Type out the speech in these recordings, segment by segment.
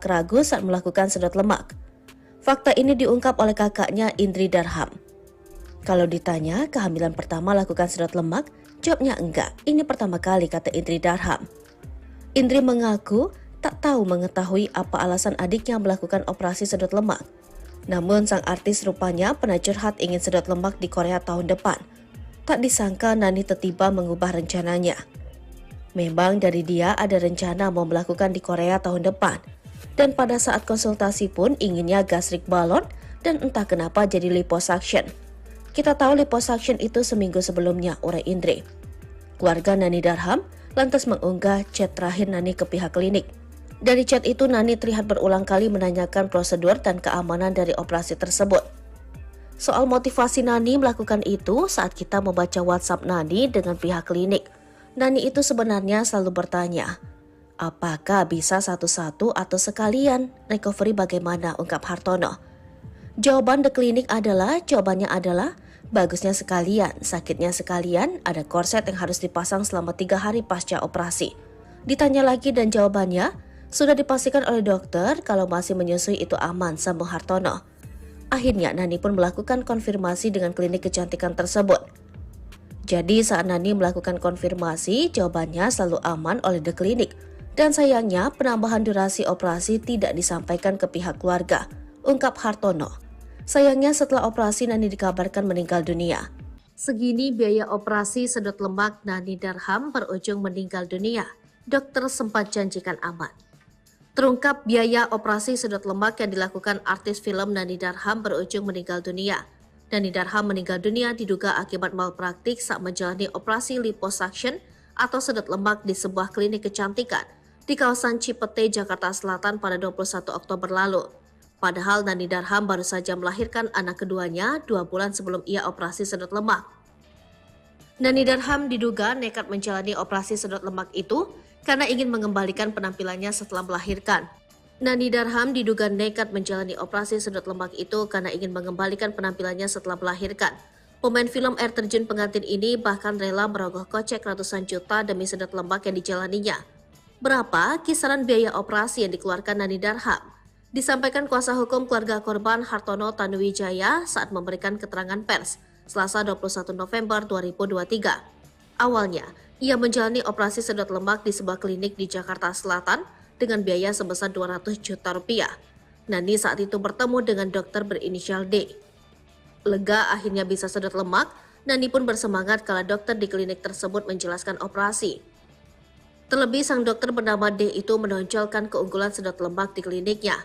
ragu saat melakukan sedot lemak. Fakta ini diungkap oleh kakaknya Indri Darham. Kalau ditanya kehamilan pertama lakukan sedot lemak, jawabnya enggak. Ini pertama kali, kata Indri Darham. Indri mengaku tak tahu mengetahui apa alasan adiknya melakukan operasi sedot lemak. Namun sang artis rupanya pernah curhat ingin sedot lemak di Korea tahun depan. Tak disangka Nani tiba-tiba mengubah rencananya. Memang dari dia ada rencana mau melakukan di Korea tahun depan. Dan pada saat konsultasi pun inginnya gastrik balon dan entah kenapa jadi liposuction. Kita tahu liposuction itu seminggu sebelumnya, urai Indri. Keluarga Nani Darham lantas mengunggah chat terakhir Nani ke pihak klinik. Dari chat itu Nani terlihat berulang kali menanyakan prosedur dan keamanan dari operasi tersebut. Soal motivasi Nani melakukan itu saat kita membaca WhatsApp Nani dengan pihak klinik. Nani itu sebenarnya selalu bertanya, apakah bisa satu-satu atau sekalian? Recovery bagaimana? Ungkap Hartono. Jawabannya adalah bagusnya sekalian, sakitnya sekalian, ada korset yang harus dipasang selama 3 hari pasca operasi. Ditanya lagi dan jawabannya, sudah dipastikan oleh dokter kalau masih menyusui itu aman, sambung Hartono. Akhirnya Nani pun melakukan konfirmasi dengan klinik kecantikan tersebut. Jadi saat Nani melakukan konfirmasi, jawabannya selalu aman oleh The Clinic. Dan sayangnya penambahan durasi operasi tidak disampaikan ke pihak keluarga, ungkap Hartono. Sayangnya setelah operasi Nani dikabarkan meninggal dunia. Segini biaya operasi sedot lemak Nani Darham berujung meninggal dunia. Dokter sempat janjikan aman. Terungkap biaya operasi sedot lemak yang dilakukan artis film Nani Darham berujung meninggal dunia. Nani Darham meninggal dunia diduga akibat malpraktik saat menjalani operasi liposuction atau sedot lemak di sebuah klinik kecantikan di kawasan Cipete, Jakarta Selatan pada 21 Oktober lalu. Padahal Nani Darham baru saja melahirkan anak keduanya 2 bulan sebelum ia operasi sedot lemak. Nani Darham diduga nekat menjalani operasi sedot lemak itu karena ingin mengembalikan penampilannya setelah melahirkan. Nani Darham diduga nekat menjalani operasi sedot lemak itu karena ingin mengembalikan penampilannya setelah melahirkan. Pemain film air terjun pengantin ini bahkan rela merogoh kocek ratusan juta demi sedot lemak yang dijalaninya. Berapa kisaran biaya operasi yang dikeluarkan Nani Darham? Disampaikan kuasa hukum keluarga korban Hartono Tanuwijaya saat memberikan keterangan pers Selasa 21 November 2023. Awalnya, ia menjalani operasi sedot lemak di sebuah klinik di Jakarta Selatan dengan biaya sebesar 200 juta rupiah. Nani saat itu bertemu dengan dokter berinisial D. Lega akhirnya bisa sedot lemak, Nani pun bersemangat kala dokter di klinik tersebut menjelaskan operasi. Terlebih sang dokter bernama D itu menonjolkan keunggulan sedot lemak di kliniknya.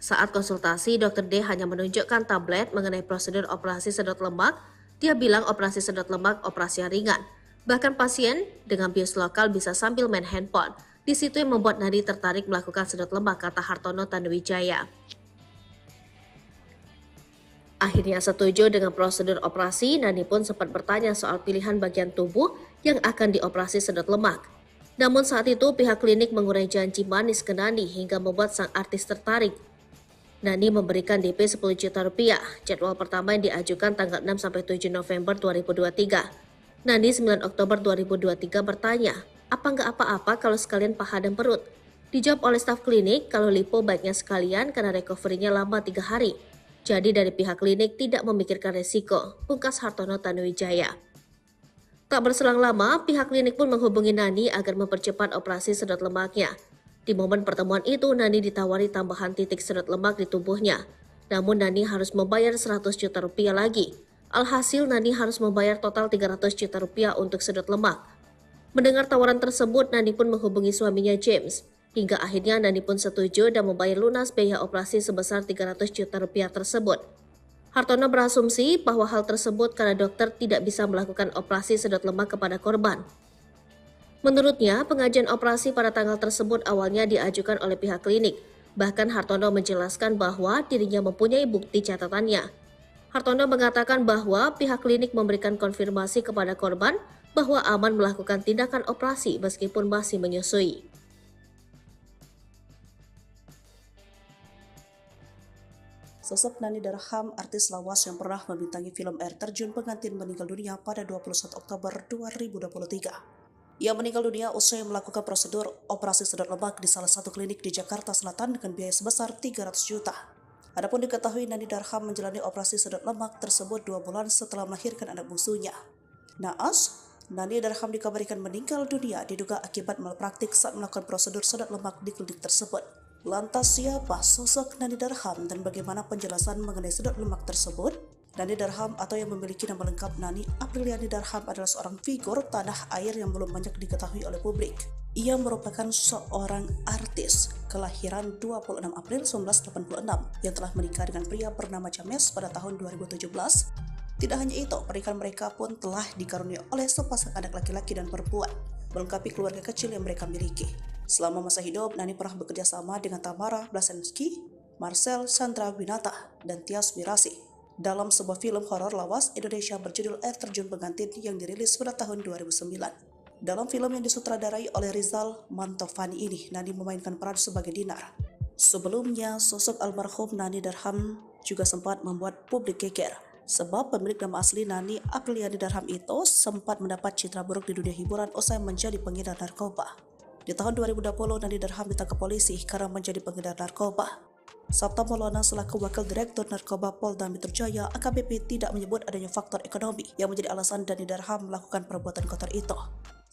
Saat konsultasi, dokter D hanya menunjukkan tablet mengenai prosedur operasi sedot lemak. Dia bilang operasi sedot lemak operasi yang ringan. Bahkan pasien dengan bius lokal bisa sambil main handphone. Di situ yang membuat Nani tertarik melakukan sedot lemak, kata Hartono Tanuwijaya. Akhirnya setuju dengan prosedur operasi, Nani pun sempat bertanya soal pilihan bagian tubuh yang akan dioperasi sedot lemak. Namun saat itu pihak klinik mengurai janji manis ke Nani hingga membuat sang artis tertarik. Nani memberikan DP 10 juta rupiah. Jadwal pertama yang diajukan tanggal 6-7 November 2023. Nani 9 Oktober 2023 bertanya, apa nggak apa-apa kalau sekalian paha dan perut? Dijawab oleh staf klinik kalau lipo baiknya sekalian karena recovery-nya lama 3 hari. Jadi dari pihak klinik tidak memikirkan resiko, pungkas Hartono Tanuwijaya. Tak berselang lama, pihak klinik pun menghubungi Nani agar mempercepat operasi sedot lemaknya. Di momen pertemuan itu, Nani ditawari tambahan titik sedot lemak di tubuhnya. Namun Nani harus membayar 100 juta rupiah lagi. Alhasil Nani harus membayar total 300 juta rupiah untuk sedot lemak. Mendengar tawaran tersebut, Nani pun menghubungi suaminya James. Hingga akhirnya Nani pun setuju dan membayar lunas biaya operasi sebesar 300 juta rupiah tersebut. Hartono berasumsi bahwa hal tersebut karena dokter tidak bisa melakukan operasi sedot lemak kepada korban. Menurutnya, pengajuan operasi pada tanggal tersebut awalnya diajukan oleh pihak klinik. Bahkan Hartono menjelaskan bahwa dirinya mempunyai bukti catatannya. Hartono mengatakan bahwa pihak klinik memberikan konfirmasi kepada korban bahwa aman melakukan tindakan operasi meskipun masih menyusui. Sosok Nani Darham, artis lawas yang pernah membintangi film air terjun pengantin meninggal dunia pada 21 Oktober 2023. Ia meninggal dunia usai melakukan prosedur operasi sedot lemak di salah satu klinik di Jakarta Selatan dengan biaya sebesar 300 juta. Adapun diketahui Nani Darham menjalani operasi sedot lemak tersebut 2 bulan setelah melahirkan anak bungsunya. Naas, Nani Darham dikabarkan meninggal dunia diduga akibat malpraktik saat melakukan prosedur sedot lemak di klinik tersebut. Lantas siapa sosok Nani Darham dan bagaimana penjelasan mengenai sedot lemak tersebut? Nani Darham atau yang memiliki nama lengkap Nani Apriliani Darham adalah seorang figur tanah air yang belum banyak diketahui oleh publik. Ia merupakan seorang artis kelahiran 26 April 1986 yang telah menikah dengan pria bernama James pada tahun 2017. Tidak hanya itu, pernikahan mereka pun telah dikaruniai oleh sepasang anak laki-laki dan perempuan, melengkapi keluarga kecil yang mereka miliki. Selama masa hidup, Nani pernah bekerja sama dengan Tamara Blazensky, Marcel Chandra Winata, dan Tias Mirasih dalam sebuah film horor lawas Indonesia berjudul Air Terjun Pengantin yang dirilis pada tahun 2009. Dalam film yang disutradarai oleh Rizal Mantovani ini, Nani memainkan peran sebagai Dinar. Sebelumnya, sosok almarhum Nani Darham juga sempat membuat publik geger, sebab pemilik nama asli Nani Apriliani Darham itu sempat mendapat citra buruk di dunia hiburan usai menjadi pengedar narkoba. Di tahun 2020, Nani Darham ditangkap polisi karena menjadi pengedar narkoba. Sabta Maulana selaku Wakil Direktur Narkoba Polda Metro Jaya AKBP tidak menyebut adanya faktor ekonomi yang menjadi alasan Nani Darham melakukan perbuatan kotor itu.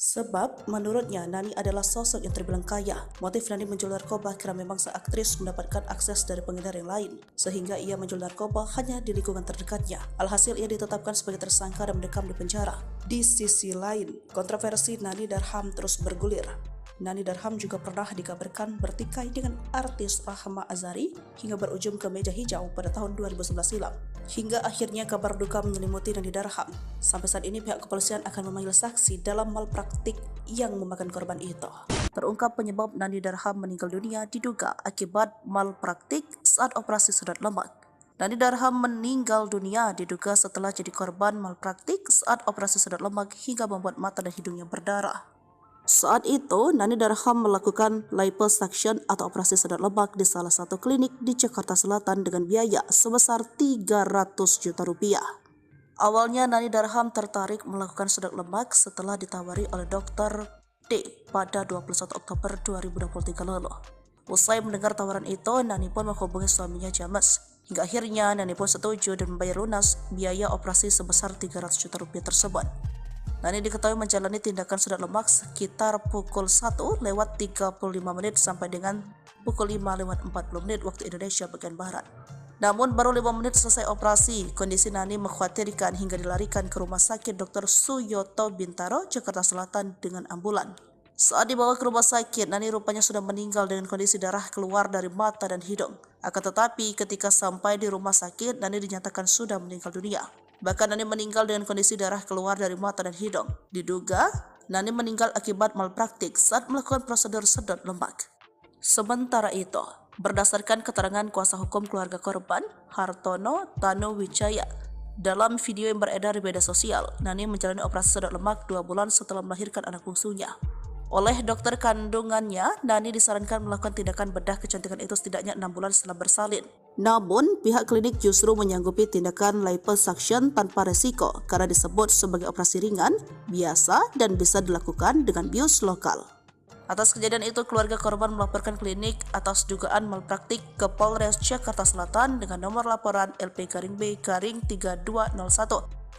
Sebab menurutnya Nani adalah sosok yang terbilang kaya. Motif Nani menjual narkoba karena memang sang aktris mendapatkan akses dari pengedar yang lain, sehingga ia menjual narkoba hanya di lingkungan terdekatnya. Alhasil ia ditetapkan sebagai tersangka dan mendekam di penjara. Di sisi lain, kontroversi Nani Darham terus bergulir. Nani Darham juga pernah dikabarkan bertikai dengan artis Rahma Azhari hingga berujung ke meja hijau pada tahun 2011 silam. Hingga akhirnya kabar duka menyelimuti Nani Darham. Sampai saat ini pihak kepolisian akan memanggil saksi dalam malpraktik yang memakan korban itu. Terungkap penyebab Nani Darham meninggal dunia diduga akibat malpraktik saat operasi sedot lemak. Nani Darham meninggal dunia diduga setelah jadi korban malpraktik saat operasi sedot lemak hingga membuat mata dan hidungnya berdarah. Saat itu, Nani Darham melakukan liposuction atau operasi sedot lemak di salah satu klinik di Jakarta Selatan dengan biaya sebesar 300 juta rupiah. Awalnya Nani Darham tertarik melakukan sedot lemak setelah ditawari oleh Dr. D pada 21 Oktober 2023 lalu. Usai mendengar tawaran itu, Nani pun menghubungi suaminya James. Hingga akhirnya Nani pun setuju dan membayar lunas biaya operasi sebesar 300 juta rupiah tersebut. Nani diketahui menjalani tindakan sedot lemak sekitar pukul 1:35 sampai dengan pukul 5:40 waktu Indonesia bagian Barat. Namun baru 5 menit selesai operasi, kondisi Nani mengkhawatirkan hingga dilarikan ke Rumah Sakit Dr. Suyoto Bintaro, Jakarta Selatan dengan ambulan. Saat dibawa ke rumah sakit, Nani rupanya sudah meninggal dengan kondisi darah keluar dari mata dan hidung. Akan tetapi ketika sampai di rumah sakit, Nani dinyatakan sudah meninggal dunia. Bahkan Nani meninggal dengan kondisi darah keluar dari mata dan hidung. Diduga, Nani meninggal akibat malpraktik saat melakukan prosedur sedot lemak. Sementara itu, berdasarkan keterangan kuasa hukum keluarga korban, Hartono Tano Wijaya, dalam video yang beredar di media sosial, Nani menjalani operasi sedot lemak 2 bulan setelah melahirkan anak bungsunya. Oleh dokter kandungannya, Nani disarankan melakukan tindakan bedah kecantikan itu setidaknya 6 bulan setelah bersalin. Namun, pihak klinik justru menyanggupi tindakan liposuction tanpa resiko karena disebut sebagai operasi ringan, biasa, dan bisa dilakukan dengan bius lokal. Atas kejadian itu, keluarga korban melaporkan klinik atas dugaan malpraktik ke Polres Jakarta Selatan dengan nomor laporan LP-B-31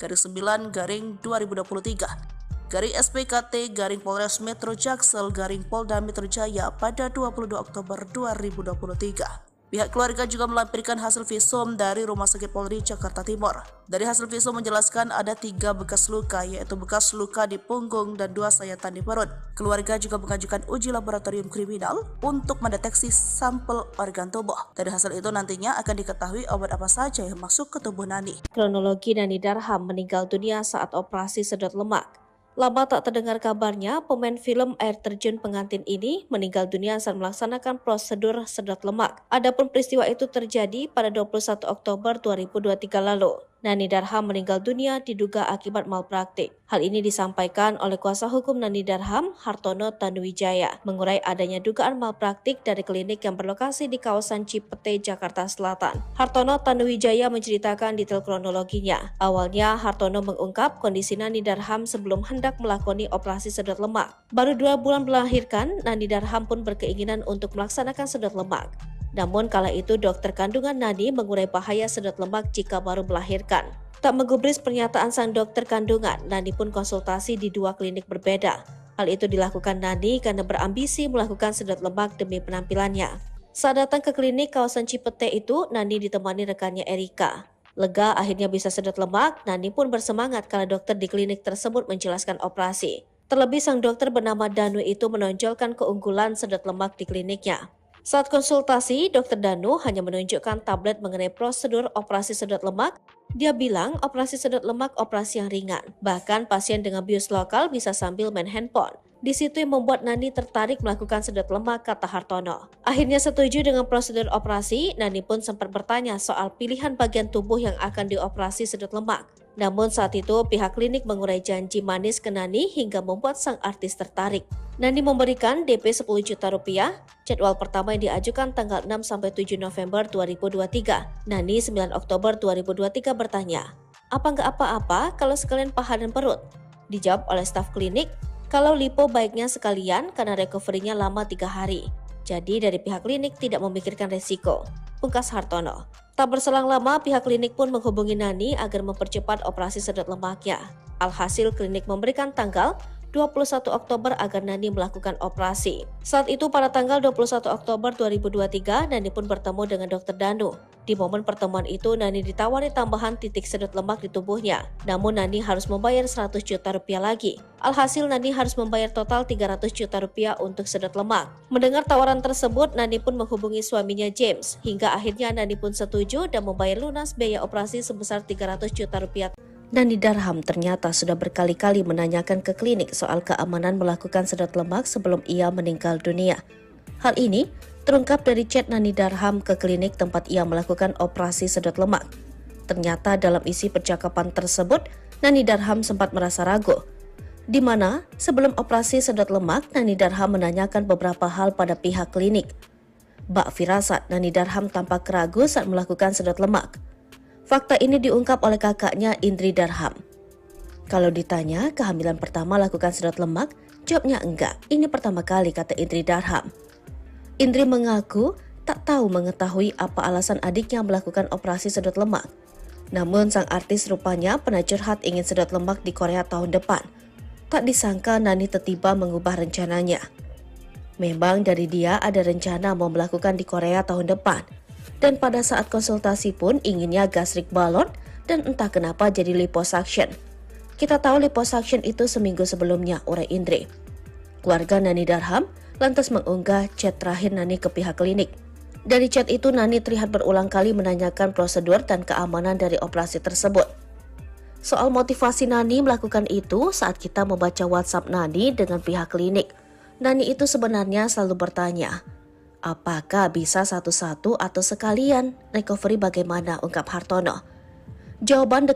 9-2023. SPKT Polres Metro Jaksel Polda Metro Jaya pada 22 Oktober 2023. Pihak keluarga juga melampirkan hasil visum dari Rumah Sakit Polri Jakarta Timur. Dari hasil visum menjelaskan ada 3 bekas luka, yaitu bekas luka di punggung dan 2 sayatan di perut. Keluarga juga mengajukan uji laboratorium kriminal untuk mendeteksi sampel organ tubuh. Dari hasil itu nantinya akan diketahui obat apa saja yang masuk ke tubuh Nani. Kronologi Nani Darham meninggal dunia saat operasi sedot lemak. Lama tak terdengar kabarnya, pemain film Air Terjun Pengantin ini meninggal dunia saat melaksanakan prosedur sedot lemak. Adapun peristiwa itu terjadi pada 21 Oktober 2023 lalu. Nani Darham meninggal dunia diduga akibat malpraktik. Hal ini disampaikan oleh kuasa hukum Nani Darham, Hartono Tanuwijaya, mengurai adanya dugaan malpraktik dari klinik yang berlokasi di kawasan Cipete, Jakarta Selatan. Hartono Tanuwijaya menceritakan detail kronologinya. Awalnya, Hartono mengungkap kondisi Nani Darham sebelum hendak melakoni operasi sedot lemak. Baru 2 bulan melahirkan, Nani Darham pun berkeinginan untuk melaksanakan sedot lemak. Namun kala itu dokter kandungan Nani mengurai bahaya sedot lemak jika baru melahirkan. Tak menggubris pernyataan sang dokter kandungan, Nani pun konsultasi di 2 klinik berbeda. Hal itu dilakukan Nani karena berambisi melakukan sedot lemak demi penampilannya. Saat datang ke klinik kawasan Cipete itu, Nani ditemani rekannya Erika. Lega akhirnya bisa sedot lemak, Nani pun bersemangat kala dokter di klinik tersebut menjelaskan operasi. Terlebih sang dokter bernama Danu itu menonjolkan keunggulan sedot lemak di kliniknya. Saat konsultasi, Dr. Danu hanya menunjukkan tablet mengenai prosedur operasi sedot lemak. Dia bilang operasi sedot lemak operasi yang ringan. Bahkan pasien dengan bius lokal bisa sambil main handphone. Di situ yang membuat Nani tertarik melakukan sedot lemak, kata Hartono. Akhirnya setuju dengan prosedur operasi, Nani pun sempat bertanya soal pilihan bagian tubuh yang akan dioperasi sedot lemak. Namun saat itu pihak klinik mengurai janji manis ke Nani hingga membuat sang artis tertarik. Nani memberikan DP 10 juta rupiah. Jadwal pertama yang diajukan tanggal 6-7 November 2023. Nani 9 Oktober 2023 bertanya, "Apa nggak apa-apa kalau sekalian paha dan perut?" Dijawab oleh staf klinik, "Kalau lipo baiknya sekalian karena recovery-nya lama 3 hari. Jadi dari pihak klinik tidak memikirkan resiko," pungkas Hartono. Tak berselang lama, pihak klinik pun menghubungi Nani agar mempercepat operasi sedot lemaknya. Alhasil klinik memberikan tanggal 21 Oktober agar Nani melakukan operasi. Saat itu pada tanggal 21 Oktober 2023, Nani pun bertemu dengan Dr. Danu. Di momen pertemuan itu, Nani ditawari tambahan titik sedot lemak di tubuhnya. Namun Nani harus membayar 100 juta rupiah lagi. Alhasil Nani harus membayar total 300 juta rupiah untuk sedot lemak. Mendengar tawaran tersebut, Nani pun menghubungi suaminya James. Hingga akhirnya Nani pun setuju dan membayar lunas biaya operasi sebesar 300 juta rupiah. Nani Darham ternyata sudah berkali-kali menanyakan ke klinik soal keamanan melakukan sedot lemak sebelum ia meninggal dunia. Hal ini terungkap dari chat Nani Darham ke klinik tempat ia melakukan operasi sedot lemak. Ternyata dalam isi percakapan tersebut, Nani Darham sempat merasa ragu. Di mana sebelum operasi sedot lemak, Nani Darham menanyakan beberapa hal pada pihak klinik. Bak firasat Nani Darham tampak ragu saat melakukan sedot lemak. Fakta ini diungkap oleh kakaknya Indri Darham. Kalau ditanya kehamilan pertama lakukan sedot lemak, jawabnya enggak. Ini pertama kali, kata Indri Darham. Indri mengaku tak tahu mengetahui apa alasan adiknya melakukan operasi sedot lemak. Namun sang artis rupanya pernah curhat ingin sedot lemak di Korea tahun depan. Tak disangka Nani tiba-tiba mengubah rencananya. Memang dari dia ada rencana mau melakukan di Korea tahun depan. Dan pada saat konsultasi pun inginnya gastric balloon dan entah kenapa jadi liposuction. Kita tahu liposuction itu seminggu sebelumnya, urai Indri. Keluarga Nani Darham lantas mengunggah chat terakhir Nani ke pihak klinik. Dari chat itu Nani terlihat berulang kali menanyakan prosedur dan keamanan dari operasi tersebut. Soal motivasi Nani melakukan itu saat kita membaca WhatsApp Nani dengan pihak klinik. Nani itu sebenarnya selalu bertanya, apakah bisa satu-satu atau sekalian? Recovery bagaimana? Ungkap Hartono. Jawabannya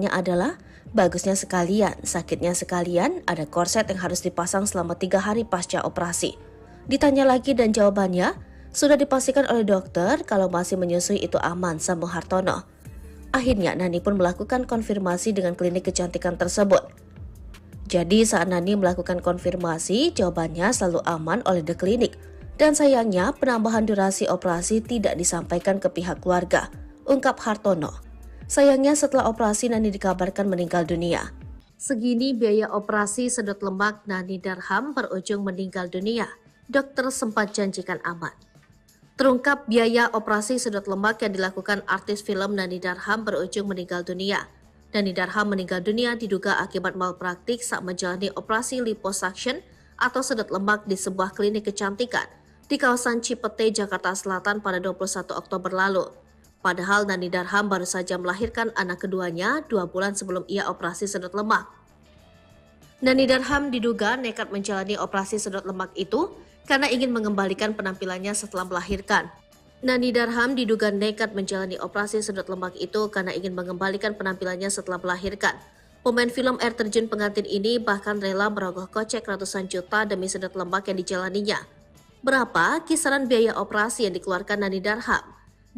adalah bagusnya sekalian, sakitnya sekalian, ada korset yang harus dipasang selama 3 hari pasca operasi. Ditanya lagi dan jawabannya, sudah dipastikan oleh dokter kalau masih menyusui itu aman, sambung Hartono. Akhirnya Nani pun melakukan konfirmasi dengan klinik kecantikan tersebut. Jadi saat Nani melakukan konfirmasi, jawabannya selalu aman oleh the klinik. Dan sayangnya penambahan durasi operasi tidak disampaikan ke pihak keluarga, ungkap Hartono. Sayangnya setelah operasi Nani dikabarkan meninggal dunia. Segini biaya operasi sedot lemak Nani Darham berujung meninggal dunia. Dokter sempat janjikan aman. Terungkap biaya operasi sedot lemak yang dilakukan artis film Nani Darham berujung meninggal dunia. Nani Darham meninggal dunia diduga akibat malpraktik saat menjalani operasi liposuction atau sedot lemak di sebuah klinik kecantikan di kawasan Cipete, Jakarta Selatan pada 21 Oktober lalu. Padahal Nani Darham baru saja melahirkan anak keduanya 2 bulan sebelum ia operasi sedot lemak. Nani Darham diduga nekat menjalani operasi sedot lemak itu karena ingin mengembalikan penampilannya setelah melahirkan. Nani Darham diduga nekat menjalani operasi sedot lemak itu karena ingin mengembalikan penampilannya setelah melahirkan. Pemain film air terjun pengantin ini bahkan rela merogoh kocek ratusan juta demi sedot lemak yang dijalaninya. Berapa kisaran biaya operasi yang dikeluarkan Nani Darham?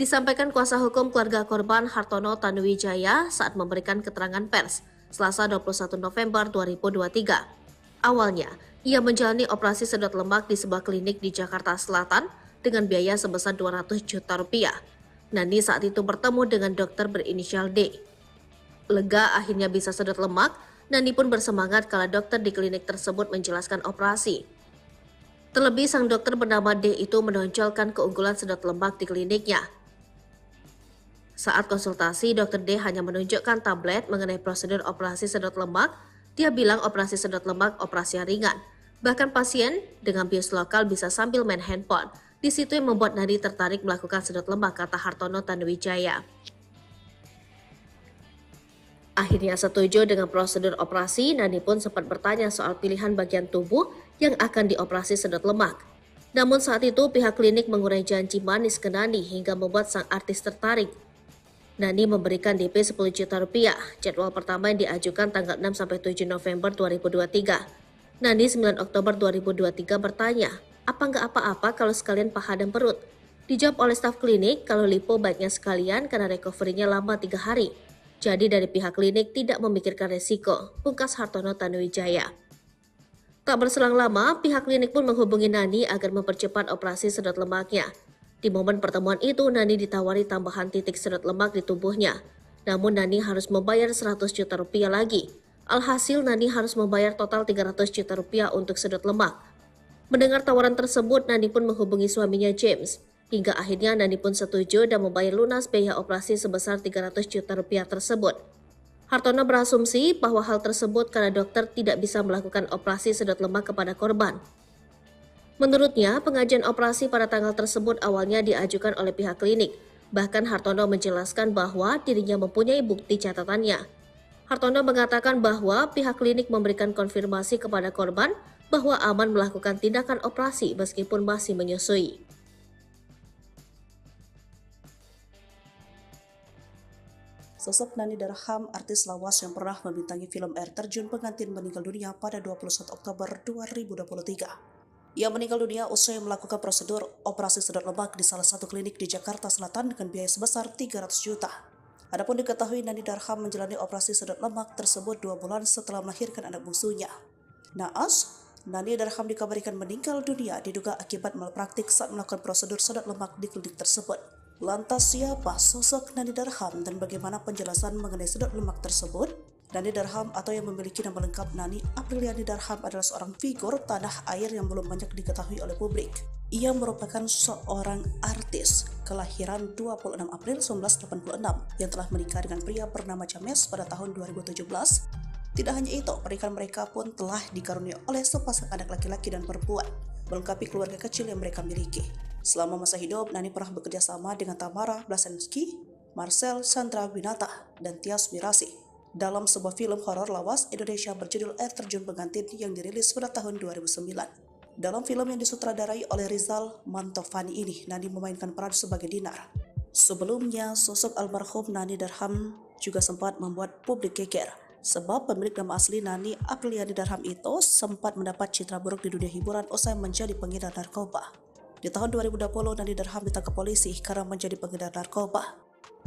Disampaikan kuasa hukum keluarga korban Hartono Tanuwijaya saat memberikan keterangan pers Selasa 21 November 2023. Awalnya, ia menjalani operasi sedot lemak di sebuah klinik di Jakarta Selatan dengan biaya sebesar 200 juta rupiah. Nani saat itu bertemu dengan dokter berinisial D. Lega akhirnya bisa sedot lemak, Nani pun bersemangat kala dokter di klinik tersebut menjelaskan operasi. Terlebih sang dokter bernama D itu menonjolkan keunggulan sedot lemak di kliniknya. Saat konsultasi, dokter D hanya menunjukkan tablet mengenai prosedur operasi sedot lemak. Dia bilang operasi sedot lemak operasi yang ringan. Bahkan pasien dengan bius lokal bisa sambil main handphone. Di situ yang membuat Nani tertarik melakukan sedot lemak, kata Hartono Tanuwijaya. Akhirnya setuju dengan prosedur operasi, Nani pun sempat bertanya soal pilihan bagian tubuh yang akan dioperasi sedot lemak. Namun saat itu pihak klinik mengurai janji manis ke Nani hingga membuat sang artis tertarik. Nani memberikan DP 10 juta rupiah, jadwal pertama yang diajukan tanggal 6-7 November 2023. Nani 9 Oktober 2023 bertanya, apa nggak apa-apa kalau sekalian paha dan perut? Dijawab oleh staf klinik kalau lipo baiknya sekalian karena recovery-nya lama 3 hari. Jadi dari pihak klinik tidak memikirkan resiko, pungkas Hartono Tanuwijaya. Tak berselang lama, pihak klinik pun menghubungi Nani agar mempercepat operasi sedot lemaknya. Di momen pertemuan itu, Nani ditawari tambahan titik sedot lemak di tubuhnya. Namun Nani harus membayar 100 juta rupiah lagi. Alhasil Nani harus membayar total 300 juta rupiah untuk sedot lemak. Mendengar tawaran tersebut, Nani pun menghubungi suaminya James. Hingga akhirnya Nani pun setuju dan membayar lunas biaya operasi sebesar 300 juta rupiah tersebut. Hartono berasumsi bahwa hal tersebut karena dokter tidak bisa melakukan operasi sedot lemak kepada korban. Menurutnya, pengajuan operasi pada tanggal tersebut awalnya diajukan oleh pihak klinik. Bahkan Hartono menjelaskan bahwa dirinya mempunyai bukti catatannya. Hartono mengatakan bahwa pihak klinik memberikan konfirmasi kepada korban bahwa aman melakukan tindakan operasi meskipun masih menyusui. Sosok Nani Darham, artis lawas yang pernah membintangi film air terjun pengantin, meninggal dunia pada 21 Oktober 2023. Ia meninggal dunia usai melakukan prosedur operasi sedot lemak di salah satu klinik di Jakarta Selatan dengan biaya sebesar 300 juta. Adapun diketahui Nani Darham menjalani operasi sedot lemak tersebut 2 bulan setelah melahirkan anak bungsunya. Naas, Nani Darham dikabarkan meninggal dunia diduga akibat malpraktik saat melakukan prosedur sedot lemak di klinik tersebut. Lantas siapa sosok Nani Darham dan bagaimana penjelasan mengenai sedot lemak tersebut? Nani Darham atau yang memiliki nama lengkap Nani Apriliani Darham adalah seorang figur tanah air yang belum banyak diketahui oleh publik. Ia merupakan seorang artis kelahiran 26 April 1986 yang telah menikah dengan pria bernama James pada tahun 2017. Tidak hanya itu, pernikahan mereka pun telah dikaruniai oleh sepasang anak laki-laki dan perempuan, melengkapi keluarga kecil yang mereka miliki. Selama masa hidup, Nani pernah bekerja sama dengan Tamara Blazensky, Marcel Chandra Winata, dan Tias Mirasih dalam sebuah film horor lawas Indonesia berjudul Air Terjun Pengantin yang dirilis pada tahun 2009. Dalam film yang disutradarai oleh Rizal Mantovani ini, Nani memainkan peran sebagai Dinar. Sebelumnya, sosok almarhum Nani Darham juga sempat membuat publik geger, sebab pemilik nama asli Nani Apriliani Darham itu sempat mendapat citra buruk di dunia hiburan usai menjadi pengedar narkoba. Di tahun 2020, Nani Darham ditangkap polisi karena menjadi pengedar narkoba.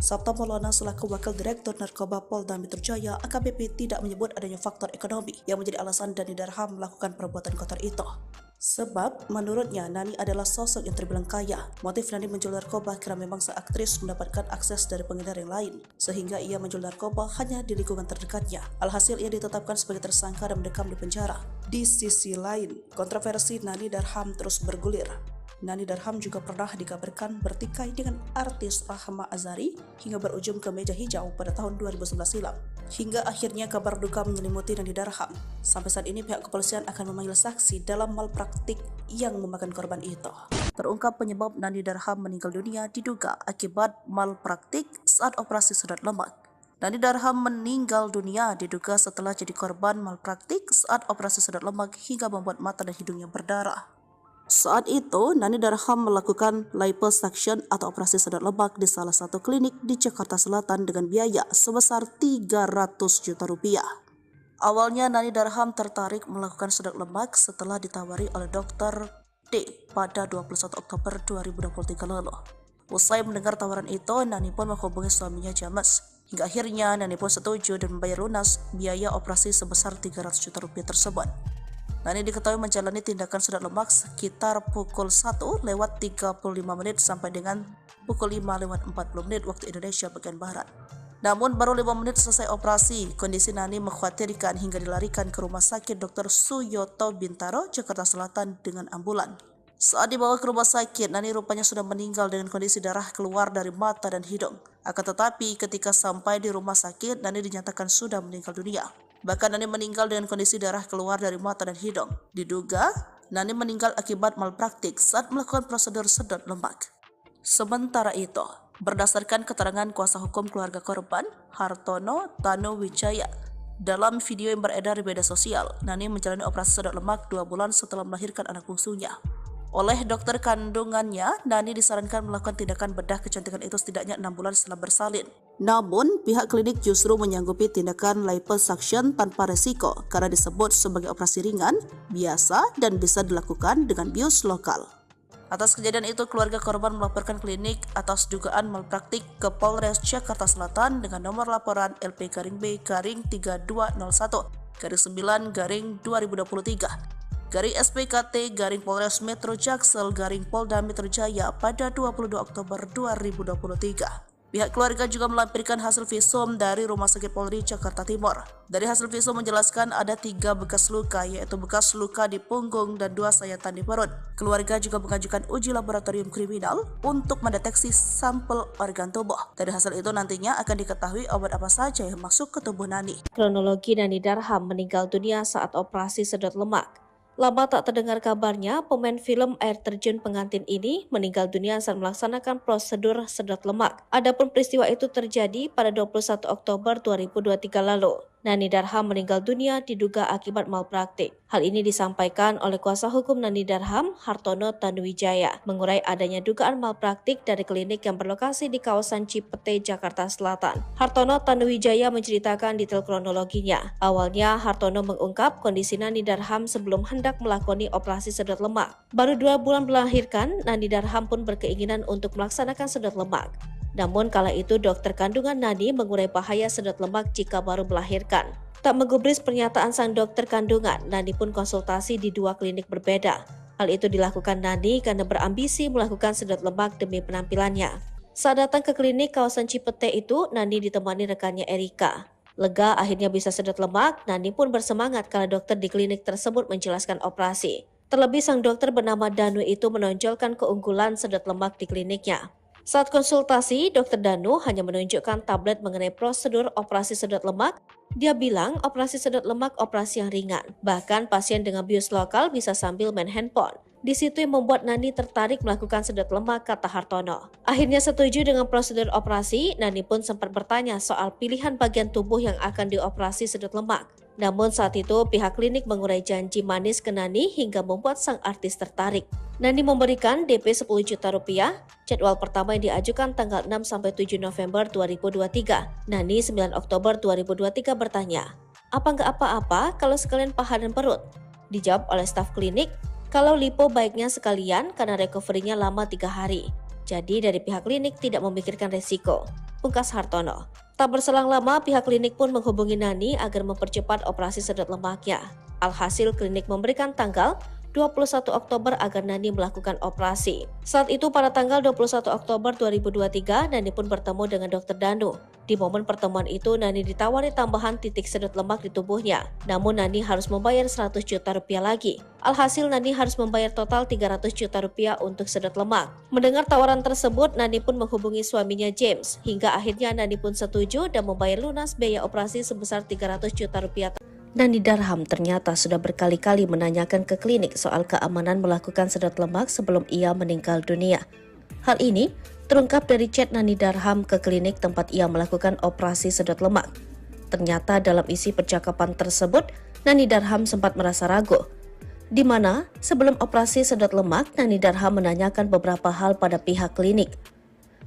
Sabta Maulana selaku Wakil Direktur Narkoba Polda Metro Jaya AKBP tidak menyebut adanya faktor ekonomi yang menjadi alasan Nani Darham melakukan perbuatan kotor itu. Sebab menurutnya Nani adalah sosok yang terbilang kaya. Motif Nani menjual narkoba karena memang sang aktris mendapatkan akses dari pengedar yang lain, sehingga ia menjual narkoba hanya di lingkungan terdekatnya. Alhasil ia ditetapkan sebagai tersangka dan mendekam di penjara. Di sisi lain, kontroversi Nani Darham terus bergulir. Nani Darham juga pernah dikabarkan bertikai dengan artis Rahma Azhari hingga berujung ke meja hijau pada tahun 2011 silam. Hingga akhirnya kabar duka menyelimuti Nani Darham. Sampai saat ini pihak kepolisian akan memanggil saksi dalam malpraktik yang memakan korban itu. Terungkap penyebab Nani Darham meninggal dunia diduga akibat malpraktik saat operasi sedot lemak. Nani Darham meninggal dunia diduga setelah jadi korban malpraktik saat operasi sedot lemak hingga membuat mata dan hidungnya berdarah. Saat itu, Nani Darham melakukan liposuction atau operasi sedot lemak di salah satu klinik di Jakarta Selatan dengan biaya sebesar 300 juta rupiah. Awalnya Nani Darham tertarik melakukan sedot lemak setelah ditawari oleh Dr. D pada 21 Oktober 2023 lalu. Usai mendengar tawaran itu, Nani pun menghubungi suaminya James. Hingga akhirnya Nani pun setuju dan membayar lunas biaya operasi sebesar 300 juta rupiah tersebut. Nani diketahui menjalani tindakan sedot lemak sekitar pukul 1:35 sampai dengan pukul 5:40 waktu Indonesia bagian Barat. Namun baru 5 menit selesai operasi, kondisi Nani mengkhawatirkan hingga dilarikan ke Rumah Sakit Dr. Suyoto Bintaro, Jakarta Selatan dengan ambulan. Saat dibawa ke rumah sakit, Nani rupanya sudah meninggal dengan kondisi darah keluar dari mata dan hidung. Akan tetapi ketika sampai di rumah sakit, Nani dinyatakan sudah meninggal dunia. Bahkan Nani meninggal dengan kondisi darah keluar dari mata dan hidung. Diduga, Nani meninggal akibat malpraktik saat melakukan prosedur sedot lemak. Sementara itu, berdasarkan keterangan kuasa hukum keluarga korban, Hartono Tanuwijaya, dalam video yang beredar di media sosial, Nani menjalani operasi sedot lemak 2 bulan setelah melahirkan anak bungsunya. Oleh dokter kandungannya, Nani disarankan melakukan tindakan bedah kecantikan itu setidaknya 6 bulan setelah bersalin. Namun, pihak klinik justru menyanggupi tindakan liposuction tanpa resiko karena disebut sebagai operasi ringan, biasa, dan bisa dilakukan dengan bius lokal. Atas kejadian itu, keluarga korban melaporkan klinik atas dugaan malpraktik ke Polres Jakarta Selatan dengan nomor laporan LP-B-3201-9-2023. SPKT-Polres Metro Jaksel-Polda Metro Jaya pada 22 Oktober 2023. Pihak keluarga juga melampirkan hasil visum dari Rumah Sakit Polri Jakarta Timur. Dari hasil visum menjelaskan ada 3 bekas luka, yaitu bekas luka di punggung dan 2 sayatan di perut. Keluarga juga mengajukan uji laboratorium kriminal untuk mendeteksi sampel organ tubuh. Dari hasil itu nantinya akan diketahui obat apa saja yang masuk ke tubuh Nani. Kronologi Nani Darham meninggal dunia saat operasi sedot lemak. Lama tak terdengar kabarnya, pemain film air terjun pengantin ini meninggal dunia saat melaksanakan prosedur sedot lemak. Adapun peristiwa itu terjadi pada 21 Oktober 2023 lalu. Nani Darham meninggal dunia diduga akibat malpraktik. Hal ini disampaikan oleh kuasa hukum Nani Darham, Hartono Tanuwijaya, mengurai adanya dugaan malpraktik dari klinik yang berlokasi di kawasan Cipete, Jakarta Selatan. Hartono Tanuwijaya menceritakan detail kronologinya. Awalnya, Hartono mengungkap kondisi Nani Darham sebelum hendak melakoni operasi sedot lemak. Baru 2 bulan melahirkan, Nani Darham pun berkeinginan untuk melaksanakan sedot lemak. Namun kala itu dokter kandungan Nani mengurai bahaya sedot lemak jika baru melahirkan. Tak menggubris pernyataan sang dokter kandungan, Nani pun konsultasi di 2 klinik berbeda. Hal itu dilakukan Nani karena berambisi melakukan sedot lemak demi penampilannya. Saat datang ke klinik kawasan Cipete itu, Nani ditemani rekannya Erika. Lega akhirnya bisa sedot lemak, Nani pun bersemangat karena dokter di klinik tersebut menjelaskan operasi. Terlebih sang dokter bernama Danu itu menonjolkan keunggulan sedot lemak di kliniknya. Saat konsultasi, Dr. Danu hanya menunjukkan tablet mengenai prosedur operasi sedot lemak. Dia bilang operasi sedot lemak operasi yang ringan. Bahkan pasien dengan bius lokal bisa sambil main handphone. Di situ yang membuat Nani tertarik melakukan sedot lemak, kata Hartono. Akhirnya setuju dengan prosedur operasi, Nani pun sempat bertanya soal pilihan bagian tubuh yang akan dioperasi sedot lemak. Namun saat itu pihak klinik mengurai janji manis ke Nani hingga membuat sang artis tertarik. Nani memberikan DP 10 juta rupiah. Jadwal pertama yang diajukan tanggal 6-7 November 2023. Nani 9 Oktober 2023 bertanya, apa nggak apa-apa kalau sekalian paha dan perut? Dijawab oleh staf klinik, kalau lipo baiknya sekalian karena recovery-nya lama 3 hari. Jadi dari pihak klinik tidak memikirkan resiko, pungkas Hartono. Tak berselang lama pihak klinik pun menghubungi Nani agar mempercepat operasi sedot lemaknya. Alhasil klinik memberikan tanggal 21 Oktober agar Nani melakukan operasi. Saat itu pada tanggal 21 Oktober 2023, Nani pun bertemu dengan Dr. Danu. Di momen pertemuan itu, Nani ditawari tambahan titik sedot lemak di tubuhnya. Namun Nani harus membayar 100 juta rupiah lagi. Alhasil Nani harus membayar total 300 juta rupiah untuk sedot lemak. Mendengar tawaran tersebut, Nani pun menghubungi suaminya James. Hingga akhirnya Nani pun setuju dan membayar lunas biaya operasi sebesar 300 juta rupiah. Nani Darham ternyata sudah berkali-kali menanyakan ke klinik soal keamanan melakukan sedot lemak sebelum ia meninggal dunia. Hal ini terungkap dari chat Nani Darham ke klinik tempat ia melakukan operasi sedot lemak. Ternyata dalam isi percakapan tersebut, Nani Darham sempat merasa ragu. di mana sebelum operasi sedot lemak, Nani Darham menanyakan beberapa hal pada pihak klinik.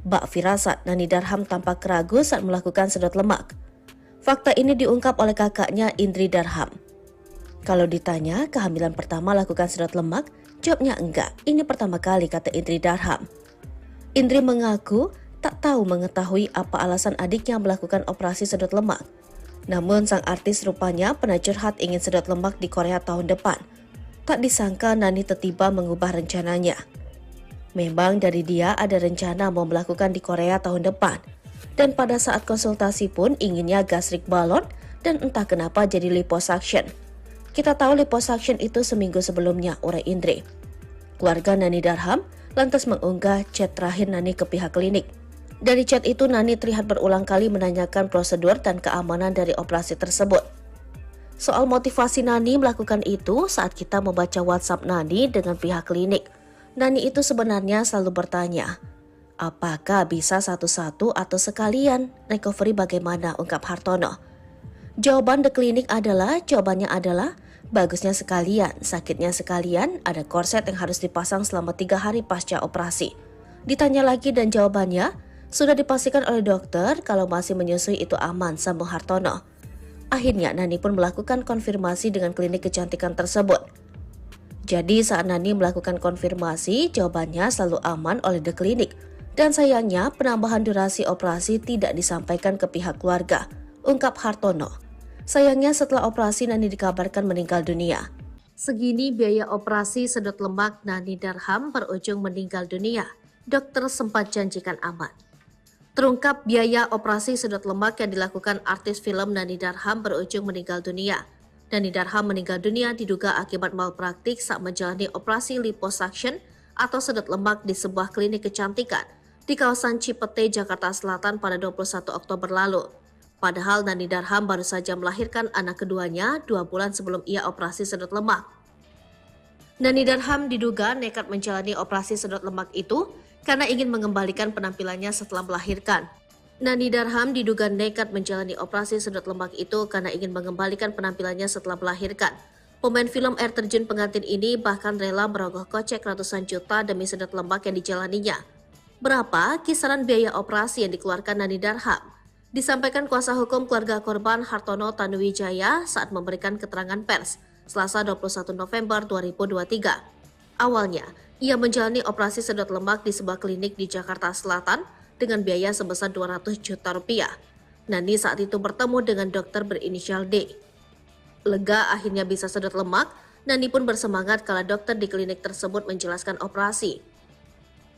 Bak firasat, Nani Darham tampak ragu saat melakukan sedot lemak. Fakta ini diungkap oleh kakaknya Indri Darham. Kalau ditanya kehamilan pertama lakukan sedot lemak, jawabnya enggak. Ini pertama kali, kata Indri Darham. Indri mengaku tak tahu mengetahui apa alasan adiknya melakukan operasi sedot lemak. Namun sang artis rupanya pernah curhat ingin sedot lemak di Korea tahun depan. Tak disangka Nani tiba-tiba mengubah rencananya. Memang dari dia ada rencana mau melakukan di Korea tahun depan. Dan pada saat konsultasi pun inginnya gastric balloon dan entah kenapa jadi liposuction. Kita tahu liposuction itu seminggu sebelumnya, urai Indri. Keluarga Nani Darham lantas mengunggah chat terakhir Nani ke pihak klinik. Dari chat itu Nani terlihat berulang kali menanyakan prosedur dan keamanan dari operasi tersebut. Soal motivasi Nani melakukan itu saat kita membaca WhatsApp Nani dengan pihak klinik. Nani itu sebenarnya selalu bertanya, apakah bisa satu-satu atau sekalian? Recovery bagaimana? Ungkap Hartono. Jawabannya adalah bagusnya sekalian, sakitnya sekalian, ada korset yang harus dipasang selama 3 hari pasca operasi. Ditanya lagi dan jawabannya, sudah dipastikan oleh dokter kalau masih menyusui itu aman, sambung Hartono. Akhirnya Nani pun melakukan konfirmasi dengan klinik kecantikan tersebut. Jadi saat Nani melakukan konfirmasi, jawabannya selalu aman oleh The Clinic. Dan sayangnya penambahan durasi operasi tidak disampaikan ke pihak keluarga, ungkap Hartono. Sayangnya setelah operasi Nani dikabarkan meninggal dunia. Segini biaya operasi sedot lemak Nani Darham berujung meninggal dunia. Dokter sempat janjikan aman. Terungkap biaya operasi sedot lemak yang dilakukan artis film Nani Darham berujung meninggal dunia. Nani Darham meninggal dunia diduga akibat malpraktik saat menjalani operasi liposuction atau sedot lemak di sebuah klinik kecantikan di kawasan Cipete, Jakarta Selatan pada 21 Oktober lalu. Padahal Nani Darham baru saja melahirkan anak keduanya 2 bulan sebelum ia operasi sedot lemak. Nani Darham diduga nekat menjalani operasi sedot lemak itu karena ingin mengembalikan penampilannya setelah melahirkan. Nani Darham diduga nekat menjalani operasi sedot lemak itu karena ingin mengembalikan penampilannya setelah melahirkan. Pemain film air terjun pengantin ini bahkan rela merogoh kocek ratusan juta demi sedot lemak yang dijalaninya. Berapa kisaran biaya operasi yang dikeluarkan Nani Darham? Disampaikan kuasa hukum keluarga korban Hartono Tanuwijaya saat memberikan keterangan pers Selasa 21 November 2023. Awalnya, ia menjalani operasi sedot lemak di sebuah klinik di Jakarta Selatan dengan biaya sebesar 200 juta rupiah. Nani saat itu bertemu dengan dokter berinisial D. Lega akhirnya bisa sedot lemak, Nani pun bersemangat kala dokter di klinik tersebut menjelaskan operasi.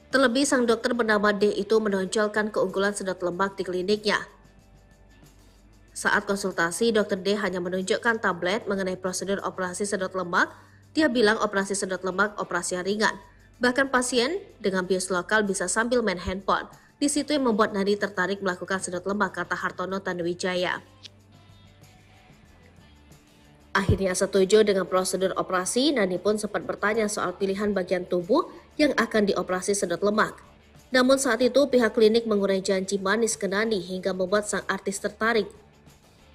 Terlebih sang dokter bernama D itu menonjolkan keunggulan sedot lemak di kliniknya. Saat konsultasi, dokter D hanya menunjukkan tablet mengenai prosedur operasi sedot lemak. Dia bilang operasi sedot lemak operasi yang ringan. Bahkan pasien dengan bius lokal bisa sambil main handphone. Di situ yang membuat Nani tertarik melakukan sedot lemak, kata Hartono Tanuwijaya. Akhirnya setuju dengan prosedur operasi, Nani pun sempat bertanya soal pilihan bagian tubuh yang akan dioperasi sedot lemak. Namun saat itu pihak klinik mengurai janji manis ke Nani hingga membuat sang artis tertarik.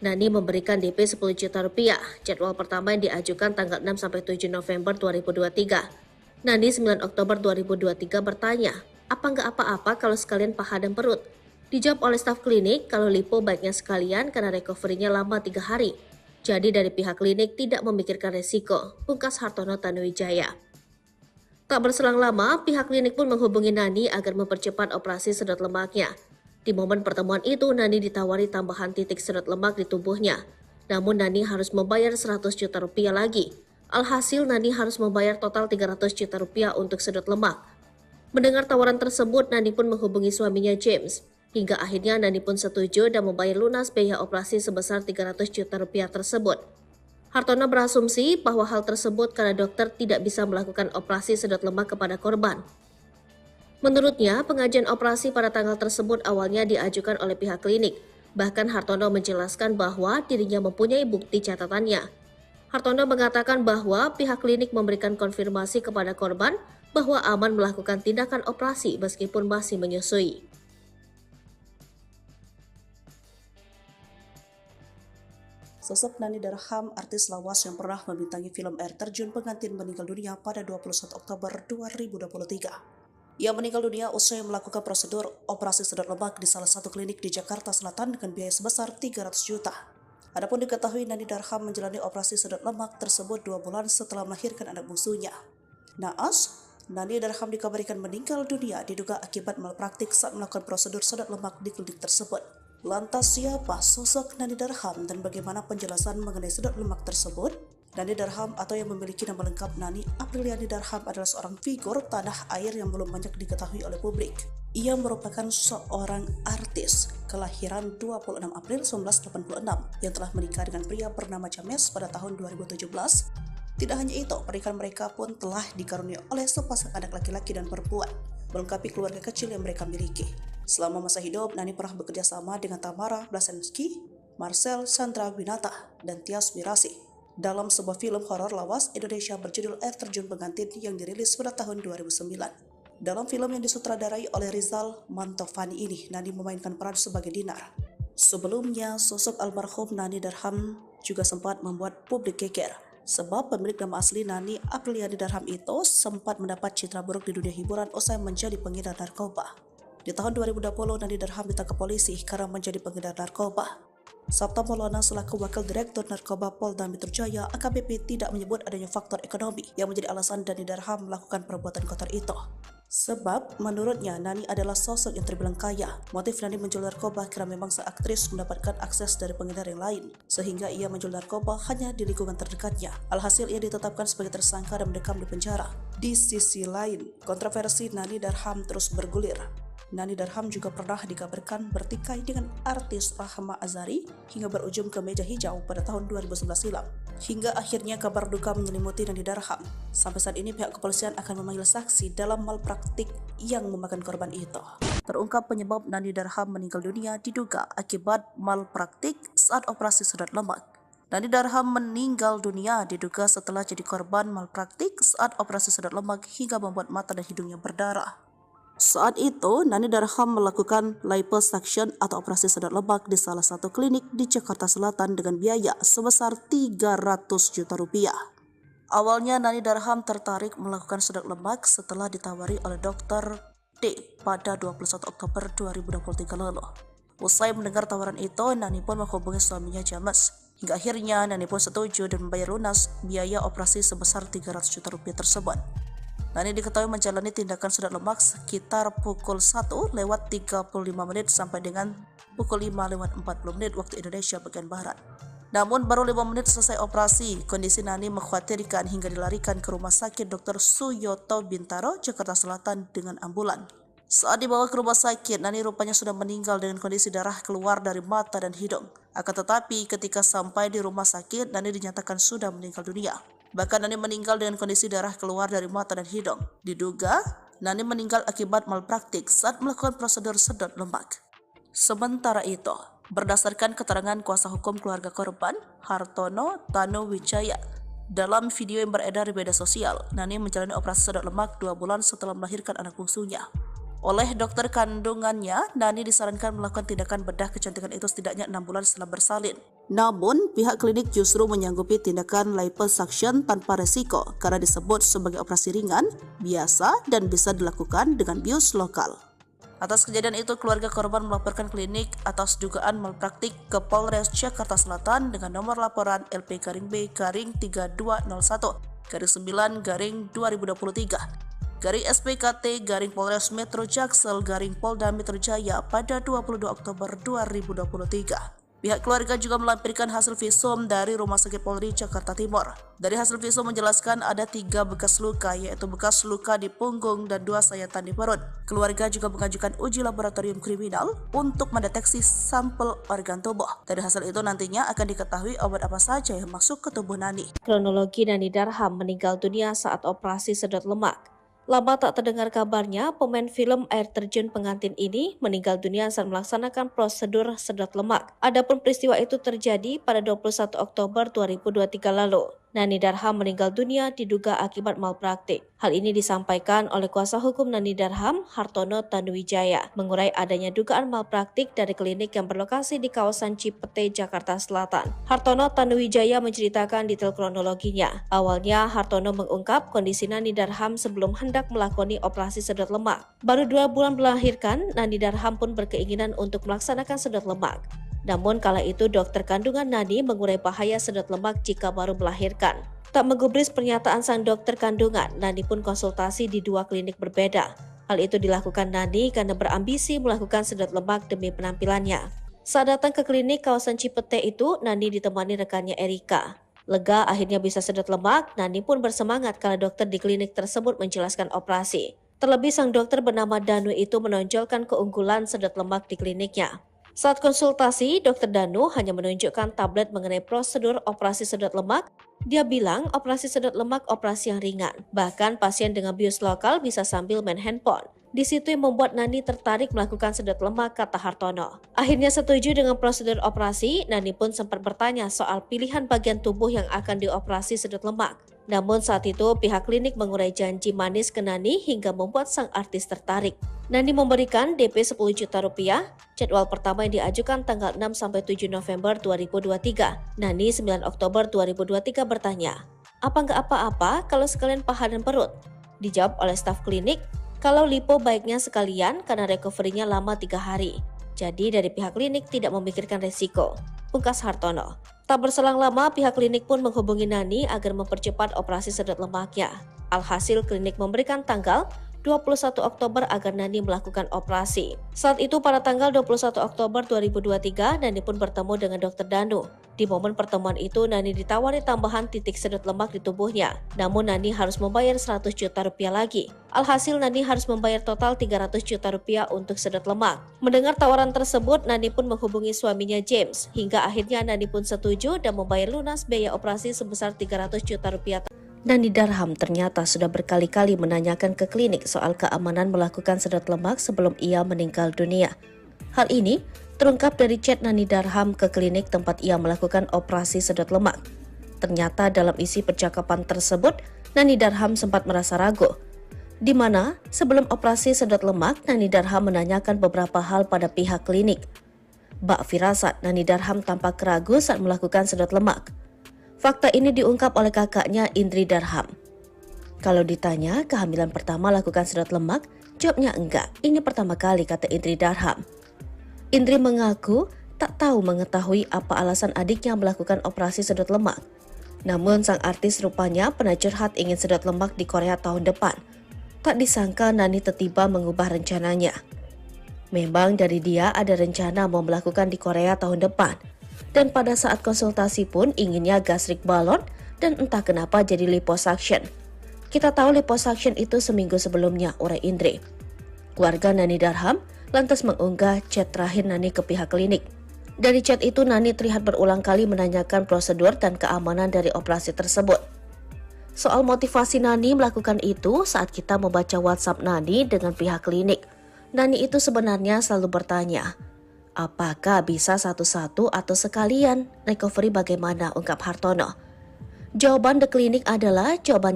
Nani memberikan DP 10 juta rupiah. Jadwal pertama yang diajukan tanggal 6-7 November 2023. Nani 9 Oktober 2023 bertanya, apa nggak apa-apa kalau sekalian paha dan perut? Dijawab oleh staf klinik kalau lipo baiknya sekalian karena recovery-nya lama 3 hari. Jadi dari pihak klinik tidak memikirkan resiko, pungkas Hartono Tanuwijaya. Tak berselang lama, pihak klinik pun menghubungi Nani agar mempercepat operasi sedot lemaknya. Di momen pertemuan itu, Nani ditawari tambahan titik sedot lemak di tubuhnya. Namun Nani harus membayar 100 juta rupiah lagi. Alhasil Nani harus membayar total 300 juta rupiah untuk sedot lemak. Mendengar tawaran tersebut, Nani pun menghubungi suaminya James. Hingga akhirnya Nani pun setuju dan membayar lunas biaya operasi sebesar 300 juta rupiah tersebut. Hartono berasumsi bahwa hal tersebut karena dokter tidak bisa melakukan operasi sedot lemak kepada korban. Menurutnya, pengajuan operasi pada tanggal tersebut awalnya diajukan oleh pihak klinik. Bahkan Hartono menjelaskan bahwa dirinya mempunyai bukti catatannya. Hartono mengatakan bahwa pihak klinik memberikan konfirmasi kepada korban bahwa aman melakukan tindakan operasi meskipun masih menyusui. Sosok Nani Darham, artis lawas yang pernah membintangi film Air Terjun Pengantin, meninggal dunia pada 21 Oktober 2023. Ia meninggal dunia usai melakukan prosedur operasi sedot lemak di salah satu klinik di Jakarta Selatan dengan biaya sebesar 300 juta. Adapun diketahui Nani Darham menjalani operasi sedot lemak tersebut 2 bulan setelah melahirkan anak bungsunya. Naas, Nani Darham dikabarkan meninggal dunia diduga akibat malpraktik saat melakukan prosedur sedot lemak di klinik tersebut. Lantas siapa sosok Nani Darham dan bagaimana penjelasan mengenai sedot lemak tersebut? Nani Darham atau yang memiliki nama lengkap Nani Apriliani Darham adalah seorang figur tanah air yang belum banyak diketahui oleh publik. Ia merupakan seorang artis kelahiran 26 April 1986 yang telah menikah dengan pria bernama James pada tahun 2017. Tidak hanya itu, pernikahan mereka pun telah dikaruniai oleh sepasang anak laki-laki dan perempuan, melengkapi keluarga kecil yang mereka miliki. Selama masa hidup, Nani pernah bekerja sama dengan Tamara Blazensky, Marcel Chandra Winata, dan Tias Mirasih dalam sebuah film horor lawas Indonesia berjudul Air Terjun Pengantin yang dirilis pada tahun 2009. Dalam film yang disutradarai oleh Rizal Mantovani ini, Nani memainkan peran sebagai Dinar. Sebelumnya, sosok almarhum Nani Darham juga sempat membuat publik geger, sebab pemilik nama asli Nani Apriliani Darham itu sempat mendapat citra buruk di dunia hiburan usai menjadi pengedar narkoba. Di tahun 2020, Nani Darham ditangkap polisi karena menjadi pengedar narkoba. Sabta Maulana selaku Wakil Direktur Narkoba Polda Metro Jaya AKBP tidak menyebut adanya faktor ekonomi yang menjadi alasan Nani Darham melakukan perbuatan kotor itu. Sebab menurutnya Nani adalah sosok yang terbilang kaya. Motif Nani menjual narkoba karena memang sang aktris mendapatkan akses dari pengedar yang lain, sehingga ia menjual narkoba hanya di lingkungan terdekatnya. Alhasil ia ditetapkan sebagai tersangka dan mendekam di penjara. Di sisi lain, kontroversi Nani Darham terus bergulir. Nani Darham juga pernah dikabarkan bertikai dengan artis Rahma Azhari hingga berujung ke meja hijau pada tahun 2011 silam. Hingga akhirnya kabar duka menyelimuti Nani Darham. Sampai saat ini pihak kepolisian akan memanggil saksi dalam malpraktik yang memakan korban itu. Terungkap penyebab Nani Darham meninggal dunia diduga akibat malpraktik saat operasi sedot lemak. Nani Darham meninggal dunia diduga setelah jadi korban malpraktik saat operasi sedot lemak hingga membuat mata dan hidungnya berdarah. Saat itu, Nani Darham melakukan liposuction atau operasi sedot lemak di salah satu klinik di Jakarta Selatan dengan biaya sebesar 300 juta rupiah. Awalnya Nani Darham tertarik melakukan sedot lemak setelah ditawari oleh Dr. D pada 21 Oktober 2023 lalu. Usai mendengar tawaran itu, Nani pun menghubungi suaminya James. Hingga akhirnya Nani pun setuju dan membayar lunas biaya operasi sebesar 300 juta rupiah tersebut. Nani diketahui menjalani tindakan sedot lemak sekitar pukul 1:35 sampai dengan pukul 5:40 waktu Indonesia bagian Barat. Namun baru 5 menit selesai operasi, kondisi Nani mengkhawatirkan hingga dilarikan ke Rumah Sakit Dr. Suyoto Bintaro, Jakarta Selatan dengan ambulan. Saat dibawa ke rumah sakit, Nani rupanya sudah meninggal dengan kondisi darah keluar dari mata dan hidung. Akan tetapi ketika sampai di rumah sakit, Nani dinyatakan sudah meninggal dunia. Bahkan Nani meninggal dengan kondisi darah keluar dari mata dan hidung. Diduga, Nani meninggal akibat malpraktik saat melakukan prosedur sedot lemak. Sementara itu, berdasarkan keterangan kuasa hukum keluarga korban, Hartono Tanu Wijaya, dalam video yang beredar di media sosial, Nani menjalani operasi sedot lemak 2 bulan setelah melahirkan anak bungsunya. Oleh dokter kandungannya, Nani disarankan melakukan tindakan bedah kecantikan itu setidaknya 6 bulan setelah bersalin. Namun, pihak klinik justru menyanggupi tindakan liposuction tanpa resiko karena disebut sebagai operasi ringan, biasa, dan bisa dilakukan dengan bius lokal. Atas kejadian itu, keluarga korban melaporkan klinik atas dugaan malpraktik ke Polres Jakarta Selatan dengan nomor laporan LP-B-3-9-2023 SPKT-Polres Metro Jaksel-Polda Metro Jaya pada 22 Oktober 2023. Pihak keluarga juga melampirkan hasil visum dari Rumah Sakit Polri Jakarta Timur. Dari hasil visum menjelaskan ada 3 bekas luka, yaitu bekas luka di punggung dan 2 sayatan di perut. Keluarga juga mengajukan uji laboratorium kriminal untuk mendeteksi sampel organ tubuh. Dari hasil itu nantinya akan diketahui obat apa saja yang masuk ke tubuh Nani. Kronologi Nani Darham meninggal dunia saat operasi sedot lemak. Lama tak terdengar kabarnya, pemain film Air Terjun Pengantin ini meninggal dunia saat melaksanakan prosedur sedot lemak. Adapun peristiwa itu terjadi pada 21 Oktober 2023 lalu. Nani Darham meninggal dunia diduga akibat malpraktik. Hal ini disampaikan oleh kuasa hukum Nani Darham, Hartono Tanuwijaya, mengurai adanya dugaan malpraktik dari klinik yang berlokasi di kawasan Cipete, Jakarta Selatan. Hartono Tanuwijaya menceritakan detail kronologinya. Awalnya, Hartono mengungkap kondisi Nani Darham sebelum hendak melakoni operasi sedot lemak. Baru 2 bulan melahirkan, Nani Darham pun berkeinginan untuk melaksanakan sedot lemak. Namun kala itu dokter kandungan Nani mengurai bahaya sedot lemak jika baru melahirkan. Tak menggubris pernyataan sang dokter kandungan, Nani pun konsultasi di 2 klinik berbeda. Hal itu dilakukan Nani karena berambisi melakukan sedot lemak demi penampilannya. Saat datang ke klinik kawasan Cipete itu, Nani ditemani rekannya Erika. Lega akhirnya bisa sedot lemak, Nani pun bersemangat karena dokter di klinik tersebut menjelaskan operasi. Terlebih sang dokter bernama Danu itu menonjolkan keunggulan sedot lemak di kliniknya. Saat konsultasi, Dr. Danu hanya menunjukkan tablet mengenai prosedur operasi sedot lemak. Dia bilang operasi sedot lemak operasi yang ringan. Bahkan pasien dengan bius lokal bisa sambil main handphone. Di situ yang membuat Nani tertarik melakukan sedot lemak, kata Hartono. Akhirnya setuju dengan prosedur operasi, Nani pun sempat bertanya soal pilihan bagian tubuh yang akan dioperasi sedot lemak. Namun saat itu pihak klinik mengurai janji manis ke Nani hingga membuat sang artis tertarik. Nani memberikan DP 10 juta rupiah. Jadwal pertama yang diajukan tanggal 6-7 November 2023. Nani 9 Oktober 2023 bertanya, "Apa nggak apa-apa kalau sekalian paha dan perut?" Dijawab oleh staf klinik, kalau lipo baiknya sekalian karena recovery-nya lama 3 hari. Jadi dari pihak klinik tidak memikirkan resiko, pungkas Hartono. Tak berselang lama pihak klinik pun menghubungi Nani agar mempercepat operasi sedot lemaknya. Alhasil klinik memberikan tanggal 21 Oktober agar Nani melakukan operasi. Saat itu pada tanggal 21 Oktober 2023, Nani pun bertemu dengan Dr. Danu. Di momen pertemuan itu, Nani ditawari tambahan titik sedot lemak di tubuhnya. Namun Nani harus membayar 100 juta rupiah lagi. Alhasil Nani harus membayar total 300 juta rupiah untuk sedot lemak. Mendengar tawaran tersebut, Nani pun menghubungi suaminya James. Hingga akhirnya Nani pun setuju dan membayar lunas biaya operasi sebesar 300 juta rupiah. Nani Darham ternyata sudah berkali-kali menanyakan ke klinik soal keamanan melakukan sedot lemak sebelum ia meninggal dunia. Hal ini terungkap dari chat Nani Darham ke klinik tempat ia melakukan operasi sedot lemak. Ternyata dalam isi percakapan tersebut, Nani Darham sempat merasa ragu. Di mana sebelum operasi sedot lemak, Nani Darham menanyakan beberapa hal pada pihak klinik. Bak firasat, Nani Darham tampak ragu saat melakukan sedot lemak. Fakta ini diungkap oleh kakaknya Indri Darham. Kalau ditanya kehamilan pertama lakukan sedot lemak, jawabnya enggak. Ini pertama kali, kata Indri Darham. Indri mengaku tak tahu mengetahui apa alasan adiknya melakukan operasi sedot lemak. Namun sang artis rupanya pernah curhat ingin sedot lemak di Korea tahun depan. Tak disangka Nani tiba-tiba mengubah rencananya. Memang dari dia ada rencana mau melakukan di Korea tahun depan. Dan pada saat konsultasi pun inginnya gastric balloon dan entah kenapa jadi liposuction. Kita tahu liposuction itu seminggu sebelumnya, urai Indri. Keluarga Nani Darham lantas mengunggah chat terakhir Nani ke pihak klinik. Dari chat itu Nani terlihat berulang kali menanyakan prosedur dan keamanan dari operasi tersebut. Soal motivasi Nani melakukan itu saat kita membaca WhatsApp Nani dengan pihak klinik. Nani itu sebenarnya selalu bertanya, apakah bisa satu-satu atau sekalian? Recovery bagaimana? Ungkap Hartono. Jawabannya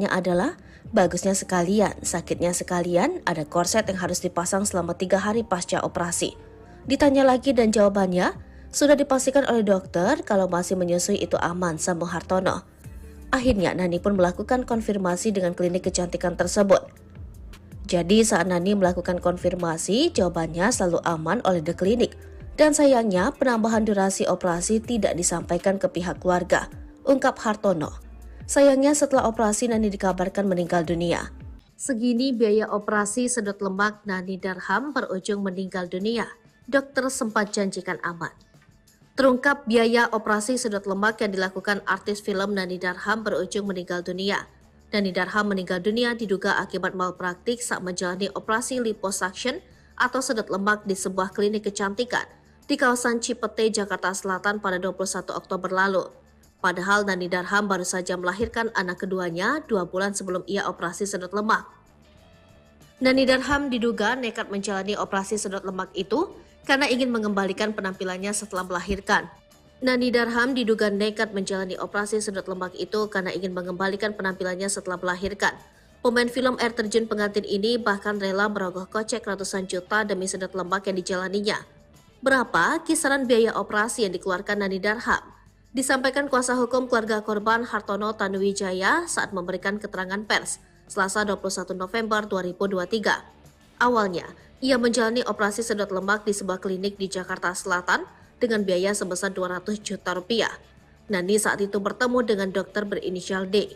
adalah bagusnya sekalian, sakitnya sekalian, ada korset yang harus dipasang selama 3 hari pasca operasi. Ditanya lagi dan jawabannya, sudah dipastikan oleh dokter kalau masih menyusui itu aman, sambung Hartono. Akhirnya Nani pun melakukan konfirmasi dengan klinik kecantikan tersebut. Jadi saat Nani melakukan konfirmasi, jawabannya selalu aman oleh the klinik. Dan sayangnya penambahan durasi operasi tidak disampaikan ke pihak keluarga, ungkap Hartono. Sayangnya setelah operasi Nani dikabarkan meninggal dunia. Segini biaya operasi sedot lemak Nani Darham berujung meninggal dunia. Dokter sempat janjikan aman. Terungkap biaya operasi sedot lemak yang dilakukan artis film Nani Darham berujung meninggal dunia. Nani Darham meninggal dunia diduga akibat malpraktik saat menjalani operasi liposuction atau sedot lemak di sebuah klinik kecantikan di kawasan Cipete, Jakarta Selatan pada 21 Oktober lalu. Padahal Nani Darham baru saja melahirkan anak keduanya 2 bulan sebelum ia operasi sedot lemak. Nani Darham diduga nekat menjalani operasi sedot lemak itu karena ingin mengembalikan penampilannya setelah melahirkan. Nani Darham diduga nekat menjalani operasi sedot lemak itu karena ingin mengembalikan penampilannya setelah melahirkan. Pemain film air terjun pengantin ini bahkan rela merogoh kocek ratusan juta demi sedot lemak yang dijalaninya. Berapa kisaran biaya operasi yang dikeluarkan Nani Darham? Disampaikan kuasa hukum keluarga korban Hartono Tanuwijaya saat memberikan keterangan pers Selasa 21 November 2023. Awalnya, ia menjalani operasi sedot lemak di sebuah klinik di Jakarta Selatan dengan biaya sebesar 200 juta rupiah. Nani saat itu bertemu dengan dokter berinisial D.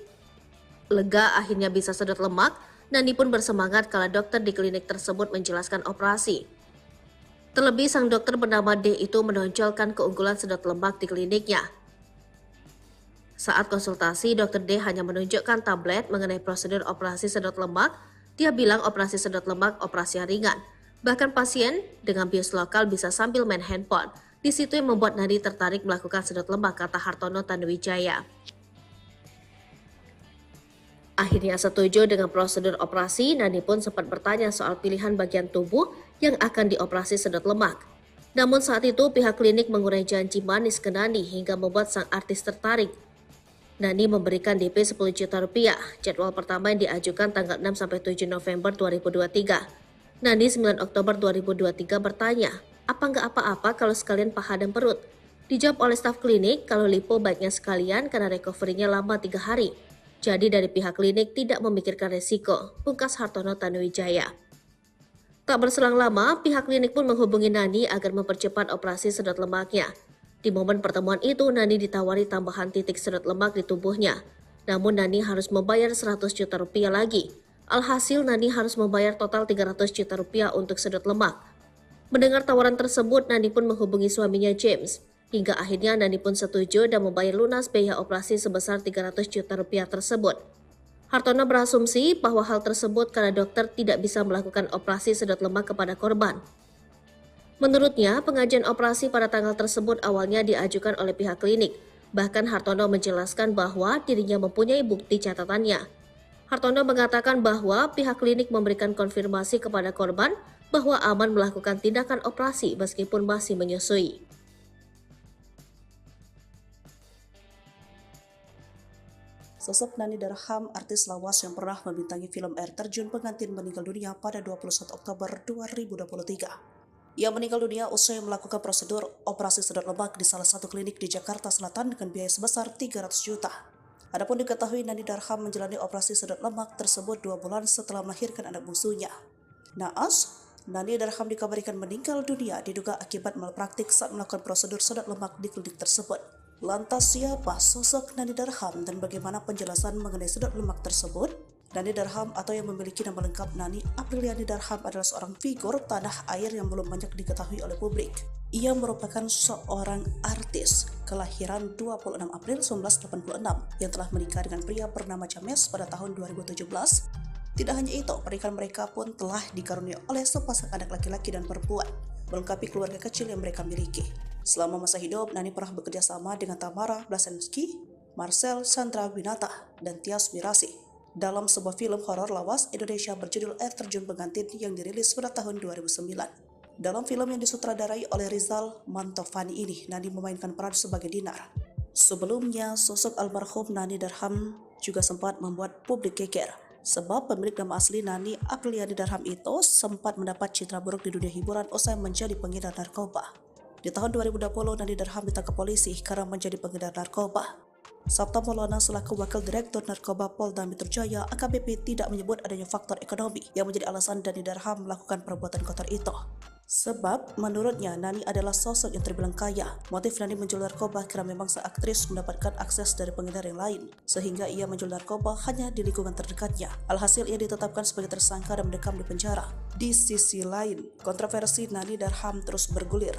Lega akhirnya bisa sedot lemak, Nani pun bersemangat kala dokter di klinik tersebut menjelaskan operasi. Terlebih sang dokter bernama D itu menonjolkan keunggulan sedot lemak di kliniknya. Saat konsultasi, dokter D hanya menunjukkan tablet mengenai prosedur operasi sedot lemak. Dia bilang operasi sedot lemak operasi yang ringan. Bahkan pasien dengan bius lokal bisa sambil main handphone. Di situ yang membuat Nani tertarik melakukan sedot lemak, kata Hartono Tanuwijaya. Akhirnya setuju dengan prosedur operasi, Nani pun sempat bertanya soal pilihan bagian tubuh yang akan dioperasi sedot lemak. Namun saat itu pihak klinik mengurangi janji manis ke Nani hingga membuat sang artis tertarik. Nani memberikan DP 10 juta rupiah. Jadwal pertama yang diajukan tanggal 6-7 November 2023. Nani 9 Oktober 2023 bertanya, apa nggak apa-apa kalau sekalian paha dan perut? Dijawab oleh staf klinik kalau lipo baiknya sekalian karena recovery-nya lama 3 hari. Jadi dari pihak klinik tidak memikirkan resiko, pungkas Hartono Tanuwijaya. Tak berselang lama, pihak klinik pun menghubungi Nani agar mempercepat operasi sedot lemaknya. Di momen pertemuan itu, Nani ditawari tambahan titik sedot lemak di tubuhnya. Namun Nani harus membayar 100 juta rupiah lagi. Alhasil Nani harus membayar total 300 juta rupiah untuk sedot lemak. Mendengar tawaran tersebut, Nani pun menghubungi suaminya James. Hingga akhirnya Nani pun setuju dan membayar lunas biaya operasi sebesar 300 juta rupiah tersebut. Hartono berasumsi bahwa hal tersebut karena dokter tidak bisa melakukan operasi sedot lemak kepada korban. Menurutnya, pengajuan operasi pada tanggal tersebut awalnya diajukan oleh pihak klinik. Bahkan Hartono menjelaskan bahwa dirinya mempunyai bukti catatannya. Hartono mengatakan bahwa pihak klinik memberikan konfirmasi kepada korban bahwa aman melakukan tindakan operasi meskipun masih menyusui. Sosok Nani Darham, artis lawas yang pernah membintangi film air terjun pengantin, meninggal dunia pada 21 Oktober 2023. Ia meninggal dunia usai melakukan prosedur operasi sedot lemak di salah satu klinik di Jakarta Selatan dengan biaya sebesar 300 juta. Adapun diketahui Nani Darham menjalani operasi sedot lemak tersebut 2 bulan setelah melahirkan anak bungsunya. Naas, Nani Darham dikabarkan meninggal dunia diduga akibat malpraktik saat melakukan prosedur sedot lemak di klinik tersebut. Lantas siapa sosok Nani Darham dan bagaimana penjelasan mengenai sedot lemak tersebut? Nani Darham atau yang memiliki nama lengkap Nani Apriliani Darham adalah seorang figur tanah air yang belum banyak diketahui oleh publik. Ia merupakan seorang artis kelahiran 26 April 1986 yang telah menikah dengan pria bernama James pada tahun 2017. Tidak hanya itu, pernikahan mereka pun telah dikaruniai oleh sepasang anak laki-laki dan perempuan, melengkapi keluarga kecil yang mereka miliki. Selama masa hidup, Nani pernah bekerja sama dengan Tamara Blazensky, Marcel Chandrawinata, dan Tias Mirasih dalam sebuah film horor lawas Indonesia berjudul Air Terjun Pengantin yang dirilis pada tahun 2009. Dalam film yang disutradarai oleh Rizal Mantovani ini, Nani memainkan peran sebagai Dinar. Sebelumnya, sosok almarhum Nani Darham juga sempat membuat publik geger, sebab pemilik nama asli Nani Apriliani Darham itu sempat mendapat citra buruk di dunia hiburan usai menjadi pengedar narkoba. Di tahun 2020, Nani Darham ditangkap polisi karena menjadi pengedar narkoba. Sabta Maulana selaku Wakil Direktur Narkoba Polda Metro Jaya AKBP tidak menyebut adanya faktor ekonomi yang menjadi alasan Nani Darham melakukan perbuatan kotor itu. Sebab menurutnya Nani adalah sosok yang terbilang kaya. Motif Nani menjual narkoba karena memang sang aktris mendapatkan akses dari pengedar yang lain, sehingga ia menjual narkoba hanya di lingkungan terdekatnya. Alhasil ia ditetapkan sebagai tersangka dan mendekam di penjara. Di sisi lain, kontroversi Nani Darham terus bergulir.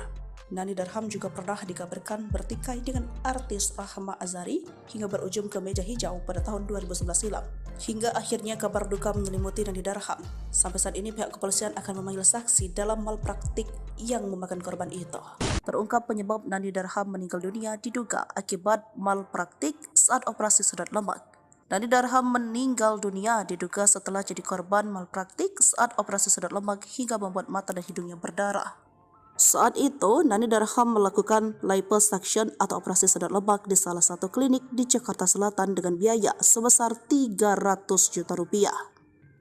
Nani Darham juga pernah dikabarkan bertikai dengan artis Rahma Azhari hingga berujung ke meja hijau pada tahun 2011 silam. Hingga akhirnya kabar duka menyelimuti Nani Darham. Sampai saat ini pihak kepolisian akan memanggil saksi dalam malpraktik yang memakan korban itu. Terungkap penyebab Nani Darham meninggal dunia diduga akibat malpraktik saat operasi sedot lemak. Nani Darham meninggal dunia diduga setelah jadi korban malpraktik saat operasi sedot lemak hingga membuat mata dan hidungnya berdarah. Saat itu, Nani Darham melakukan liposuction atau operasi sedot lemak di salah satu klinik di Jakarta Selatan dengan biaya sebesar 300 juta rupiah.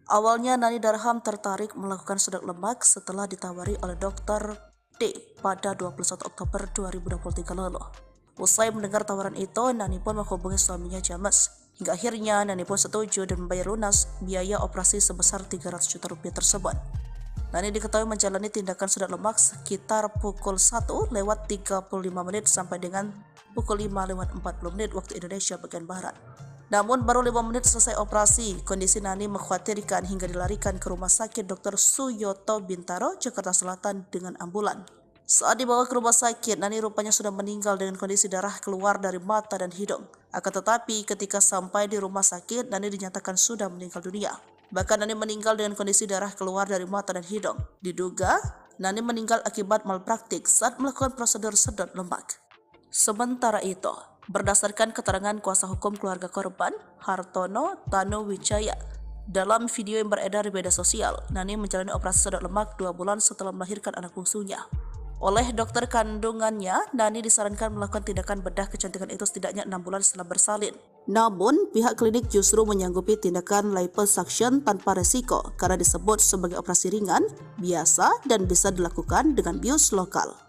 Awalnya Nani Darham tertarik melakukan sedot lemak setelah ditawari oleh Dr. D pada 21 Oktober 2023 lalu. Usai mendengar tawaran itu, Nani pun menghubungi suaminya James. Hingga akhirnya Nani pun setuju dan membayar lunas biaya operasi sebesar 300 juta rupiah tersebut. Nani diketahui menjalani tindakan sedot lemak sekitar pukul 1:35 sampai dengan pukul 5:40 waktu Indonesia bagian Barat. Namun baru 5 menit selesai operasi, kondisi Nani mengkhawatirkan hingga dilarikan ke Rumah Sakit Dr. Suyoto Bintaro, Jakarta Selatan dengan ambulan. Saat dibawa ke rumah sakit, Nani rupanya sudah meninggal dengan kondisi darah keluar dari mata dan hidung. Akan tetapi ketika sampai di rumah sakit, Nani dinyatakan sudah meninggal dunia. Bahkan Nani meninggal dengan kondisi darah keluar dari mata dan hidung. Diduga, Nani meninggal akibat malpraktik saat melakukan prosedur sedot lemak. Sementara itu, berdasarkan keterangan kuasa hukum keluarga korban, Hartono Tanuwijaya, dalam video yang beredar di media sosial, Nani menjalani operasi sedot lemak 2 bulan setelah melahirkan anak bungsunya. Oleh dokter kandungannya, Nani disarankan melakukan tindakan bedah kecantikan itu setidaknya 6 bulan setelah bersalin. Namun, pihak klinik justru menyanggupi tindakan liposuction tanpa resiko karena disebut sebagai operasi ringan, biasa, dan bisa dilakukan dengan bius lokal.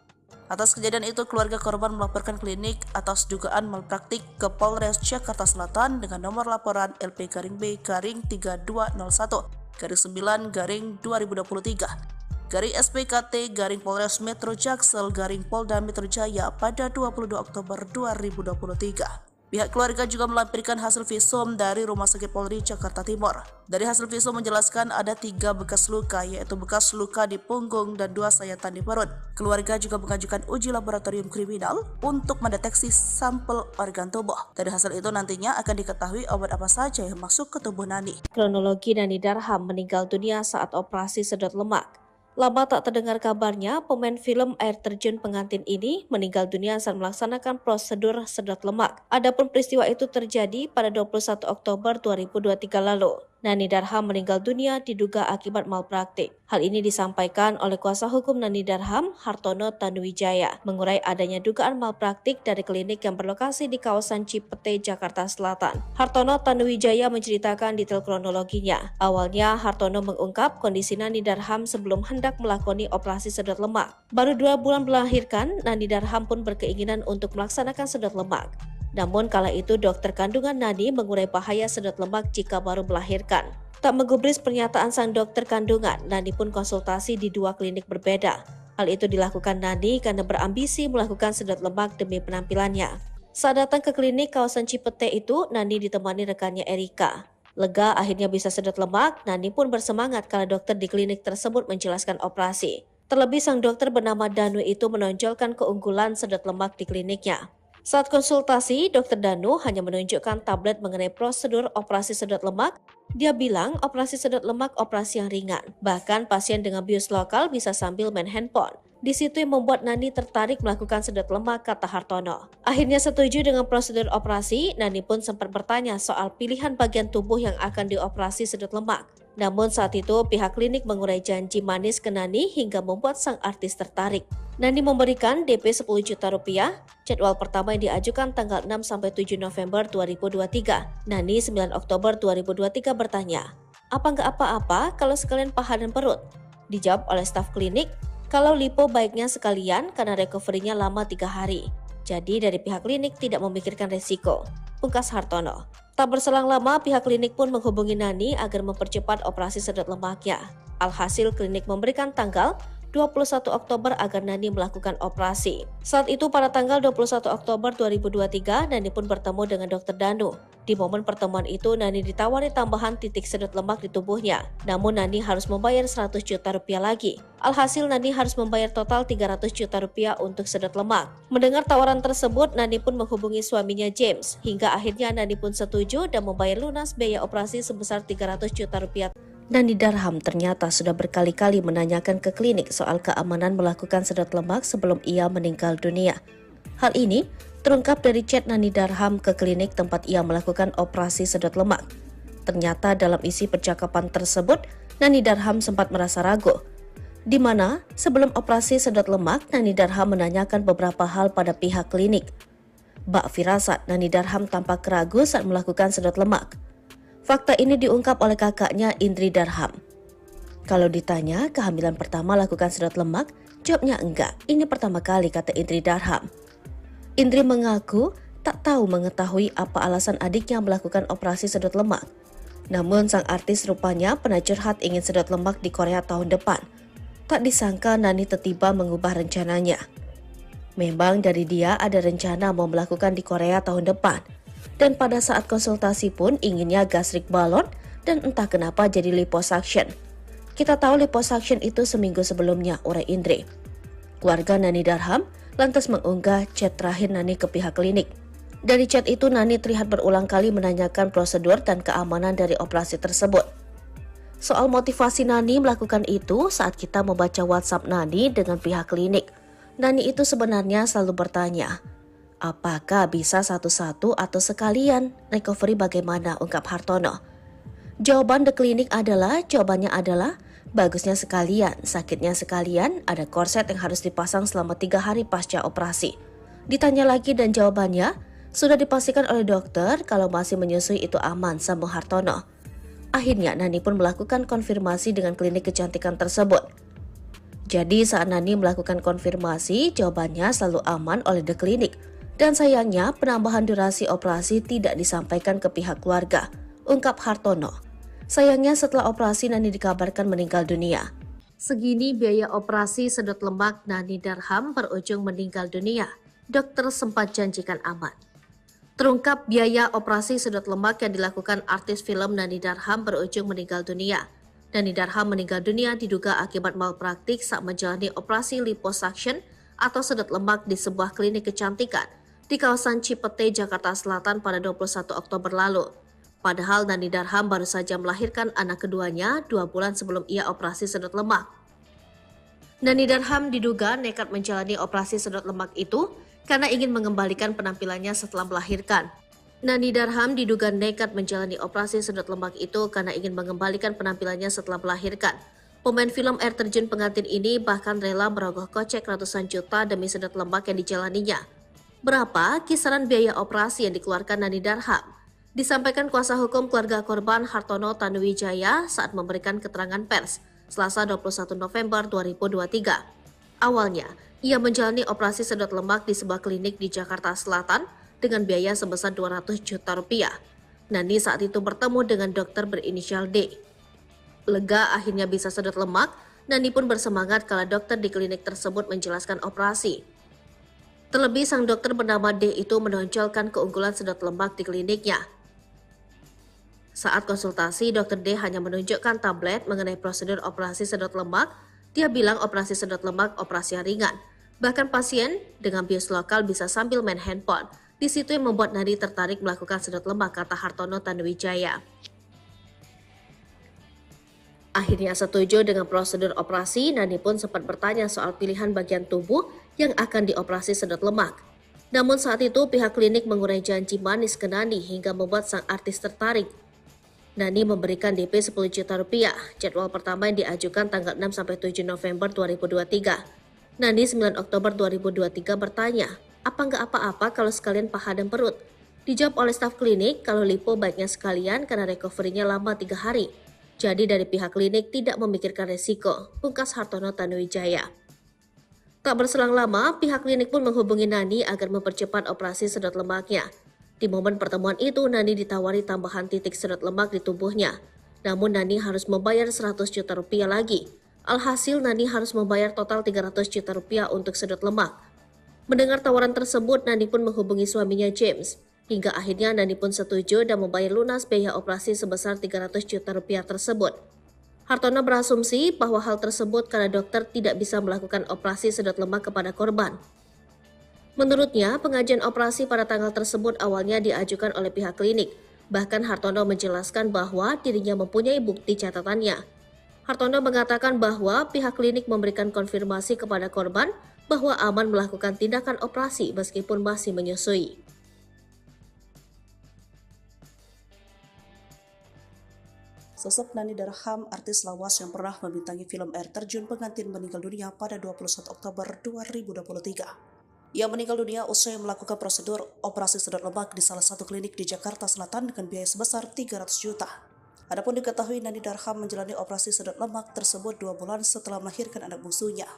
Atas kejadian itu, keluarga korban melaporkan klinik atas dugaan malpraktik ke Polres Jakarta Selatan dengan nomor laporan LP-B-3201-9-2023. SPKT-Polres Metro Jaksel-Polda Metro Jaya pada 22 Oktober 2023. Pihak keluarga juga melampirkan hasil visum dari Rumah Sakit Polri Jakarta Timur. Dari hasil visum menjelaskan ada 3 bekas luka, yaitu bekas luka di punggung dan 2 sayatan di perut. Keluarga juga mengajukan uji laboratorium kriminal untuk mendeteksi sampel organ tubuh. Dari hasil itu nantinya akan diketahui obat apa saja yang masuk ke tubuh Nani. Kronologi Nani Darham meninggal dunia saat operasi sedot lemak. Lama tak terdengar kabarnya, pemain film air terjun pengantin ini meninggal dunia saat melaksanakan prosedur sedot lemak. Adapun peristiwa itu terjadi pada 21 Oktober 2023 lalu. Nani Darham meninggal dunia diduga akibat malpraktik. Hal ini disampaikan oleh kuasa hukum Nani Darham, Hartono Tanuwijaya, mengurai adanya dugaan malpraktik dari klinik yang berlokasi di kawasan Cipete, Jakarta Selatan. Hartono Tanuwijaya menceritakan detail kronologinya. Awalnya, Hartono mengungkap kondisi Nani Darham sebelum hendak melakoni operasi sedot lemak. Baru 2 bulan melahirkan, Nani Darham pun berkeinginan untuk melaksanakan sedot lemak. Namun kala itu dokter kandungan Nani mengurai bahaya sedot lemak jika baru melahirkan. Tak menggubris pernyataan sang dokter kandungan, Nani pun konsultasi di 2 klinik berbeda. Hal itu dilakukan Nani karena berambisi melakukan sedot lemak demi penampilannya. Saat datang ke klinik kawasan Cipete itu, Nani ditemani rekannya Erika. Lega akhirnya bisa sedot lemak, Nani pun bersemangat karena dokter di klinik tersebut menjelaskan operasi. Terlebih sang dokter bernama Danu itu menonjolkan keunggulan sedot lemak di kliniknya. Saat konsultasi, Dr. Danu hanya menunjukkan tablet mengenai prosedur operasi sedot lemak. Dia bilang operasi sedot lemak operasi yang ringan. Bahkan pasien dengan bius lokal bisa sambil main handphone. Di situ yang membuat Nani tertarik melakukan sedot lemak, kata Hartono. Akhirnya setuju dengan prosedur operasi, Nani pun sempat bertanya soal pilihan bagian tubuh yang akan dioperasi sedot lemak. Namun saat itu pihak klinik mengurai janji manis ke Nani hingga membuat sang artis tertarik. Nani memberikan DP 10 juta rupiah. Jadwal pertama yang diajukan tanggal 6-7 November 2023. Nani 9 Oktober 2023 bertanya, apa nggak apa-apa kalau sekalian paha dan perut? Dijawab oleh staf klinik, kalau lipo baiknya sekalian karena recovery-nya lama 3 hari. Jadi dari pihak klinik tidak memikirkan resiko, pungkas Hartono. Tak berselang lama pihak klinik pun menghubungi Nani agar mempercepat operasi sedot lemaknya. Alhasil klinik memberikan tanggal 21 Oktober agar Nani melakukan operasi. Saat itu pada tanggal 21 Oktober 2023, Nani pun bertemu dengan Dr. Danu. Di momen pertemuan itu, Nani ditawari tambahan titik sedot lemak di tubuhnya. Namun Nani harus membayar 100 juta rupiah lagi. Alhasil Nani harus membayar total 300 juta rupiah untuk sedot lemak. Mendengar tawaran tersebut, Nani pun menghubungi suaminya James. Hingga akhirnya Nani pun setuju dan membayar lunas biaya operasi sebesar 300 juta rupiah. Nani Darham ternyata sudah berkali-kali menanyakan ke klinik soal keamanan melakukan sedot lemak sebelum ia meninggal dunia. Hal ini terungkap dari chat Nani Darham ke klinik tempat ia melakukan operasi sedot lemak. Ternyata dalam isi percakapan tersebut, Nani Darham sempat merasa ragu. di mana sebelum operasi sedot lemak, Nani Darham menanyakan beberapa hal pada pihak klinik. Bak firasat, Nani Darham tampak ragu saat melakukan sedot lemak. Fakta ini diungkap oleh kakaknya Indri Darham. Kalau ditanya kehamilan pertama lakukan sedot lemak, jawabnya enggak. Ini pertama kali, kata Indri Darham. Indri mengaku tak tahu mengetahui apa alasan adiknya melakukan operasi sedot lemak. Namun sang artis rupanya pernah curhat ingin sedot lemak di Korea tahun depan. Tak disangka Nani tiba-tiba mengubah rencananya. Memang dari dia ada rencana mau melakukan di Korea tahun depan. Dan pada saat konsultasi pun inginnya gastrik balon dan entah kenapa jadi liposuction. Kita tahu liposuction itu seminggu sebelumnya, urai Indri. Keluarga Nani Darham lantas mengunggah chat terakhir Nani ke pihak klinik. Dari chat itu Nani terlihat berulang kali menanyakan prosedur dan keamanan dari operasi tersebut. Soal motivasi Nani melakukan itu saat kita membaca WhatsApp Nani dengan pihak klinik. Nani itu sebenarnya selalu bertanya, apakah bisa satu-satu atau sekalian? Recovery bagaimana? Ungkap Hartono. Jawabannya adalah bagusnya sekalian, sakitnya sekalian, ada korset yang harus dipasang selama 3 hari pasca operasi. Ditanya lagi dan jawabannya, sudah dipastikan oleh dokter kalau masih menyusui itu aman, sambung Hartono. Akhirnya Nani pun melakukan konfirmasi dengan klinik kecantikan tersebut. Jadi saat Nani melakukan konfirmasi, jawabannya selalu aman oleh The Clinic. Dan sayangnya penambahan durasi operasi tidak disampaikan ke pihak keluarga, ungkap Hartono. Sayangnya setelah operasi Nani dikabarkan meninggal dunia. Segini biaya operasi sedot lemak Nani Darham berujung meninggal dunia. Dokter sempat janjikan aman. Terungkap biaya operasi sedot lemak yang dilakukan artis film Nani Darham berujung meninggal dunia. Nani Darham meninggal dunia diduga akibat malpraktik saat menjalani operasi liposuction atau sedot lemak di sebuah klinik kecantikan di kawasan Cipete, Jakarta Selatan pada 21 Oktober lalu. Padahal Nani Darham baru saja melahirkan anak keduanya 2 bulan sebelum ia operasi sedot lemak. Nani Darham diduga nekat menjalani operasi sedot lemak itu karena ingin mengembalikan penampilannya setelah melahirkan. Nani Darham diduga nekat menjalani operasi sedot lemak itu karena ingin mengembalikan penampilannya setelah melahirkan. Pemain film air terjun pengantin ini bahkan rela merogoh kocek ratusan juta demi sedot lemak yang dijalaninya. Berapa kisaran biaya operasi yang dikeluarkan Nani Darham? Disampaikan kuasa hukum keluarga korban Hartono Tanuwijaya saat memberikan keterangan pers Selasa 21 November 2023. Awalnya, ia menjalani operasi sedot lemak di sebuah klinik di Jakarta Selatan dengan biaya sebesar 200 juta rupiah. Nani saat itu bertemu dengan dokter berinisial D. Lega akhirnya bisa sedot lemak, Nani pun bersemangat kala dokter di klinik tersebut menjelaskan operasi. Terlebih sang dokter bernama D itu menonjolkan keunggulan sedot lemak di kliniknya. Saat konsultasi, Dr. D hanya menunjukkan tablet mengenai prosedur operasi sedot lemak. Dia bilang operasi sedot lemak operasi yang ringan. Bahkan pasien dengan bius lokal bisa sambil main handphone. Di situ yang membuat Nani tertarik melakukan sedot lemak, kata Hartono Tanuwijaya. Akhirnya setuju dengan prosedur operasi, Nani pun sempat bertanya soal pilihan bagian tubuh yang akan dioperasi sedot lemak. Namun saat itu pihak klinik mengurai janji manis ke Nani hingga membuat sang artis tertarik. Nani memberikan DP 10 juta rupiah. Jadwal pertama yang diajukan tanggal 6-7 November 2023. Nani 9 Oktober 2023 bertanya, apa nggak apa-apa kalau sekalian paha dan perut? Dijawab oleh staf klinik kalau lipo baiknya sekalian karena recovery-nya lama 3 hari. Jadi dari pihak klinik tidak memikirkan resiko, pungkas Hartono Tanuwijaya. Tak berselang lama, pihak klinik pun menghubungi Nani agar mempercepat operasi sedot lemaknya. Di momen pertemuan itu, Nani ditawari tambahan titik sedot lemak di tubuhnya. Namun Nani harus membayar 100 juta rupiah lagi. Alhasil Nani harus membayar total 300 juta rupiah untuk sedot lemak. Mendengar tawaran tersebut, Nani pun menghubungi suaminya James. Hingga akhirnya Nani pun setuju dan membayar lunas biaya operasi sebesar 300 juta rupiah tersebut. Hartono berasumsi bahwa hal tersebut karena dokter tidak bisa melakukan operasi sedot lemak kepada korban. Menurutnya, pengajuan operasi pada tanggal tersebut awalnya diajukan oleh pihak klinik. Bahkan Hartono menjelaskan bahwa dirinya mempunyai bukti catatannya. Hartono mengatakan bahwa pihak klinik memberikan konfirmasi kepada korban bahwa aman melakukan tindakan operasi meskipun masih menyusui. Sosok Nani Darham, artis lawas yang pernah membintangi film Air Terjun Pengantin, meninggal dunia pada 21 Oktober 2023. Ia meninggal dunia usai melakukan prosedur operasi sedot lemak di salah satu klinik di Jakarta Selatan dengan biaya sebesar 300 juta. Adapun diketahui Nani Darham menjalani operasi sedot lemak tersebut 2 bulan setelah melahirkan anak bungsunya.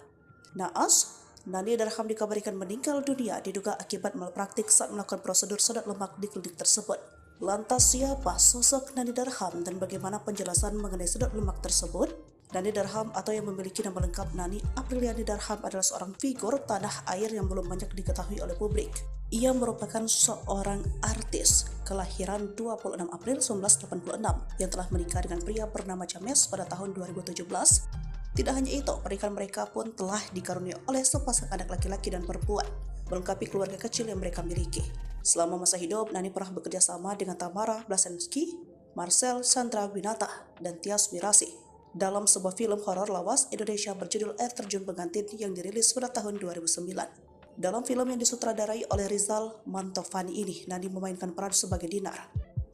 Naas, Nani Darham dikabarkan meninggal dunia diduga akibat malpraktik saat melakukan prosedur sedot lemak di klinik tersebut. Lantas siapa sosok Nani Darham dan bagaimana penjelasan mengenai sedot lemak tersebut? Nani Darham atau yang memiliki nama lengkap Nani Apriliani Darham adalah seorang figur tanah air yang belum banyak diketahui oleh publik. Ia merupakan seorang artis kelahiran 26 April 1986 yang telah menikah dengan pria bernama James pada tahun 2017. Tidak hanya itu, pernikahan mereka pun telah dikaruniai oleh sepasang anak laki-laki dan perempuan, melengkapi keluarga kecil yang mereka miliki. Selama masa hidup, Nani pernah bekerja sama dengan Tamara Blazensky, Marcel Chandrawinata, dan Tias Mirasih dalam sebuah film horor lawas Indonesia berjudul Air Terjun Pengantin yang dirilis pada tahun 2009. Dalam film yang disutradarai oleh Rizal Mantovani ini, Nani memainkan peran sebagai Dinar.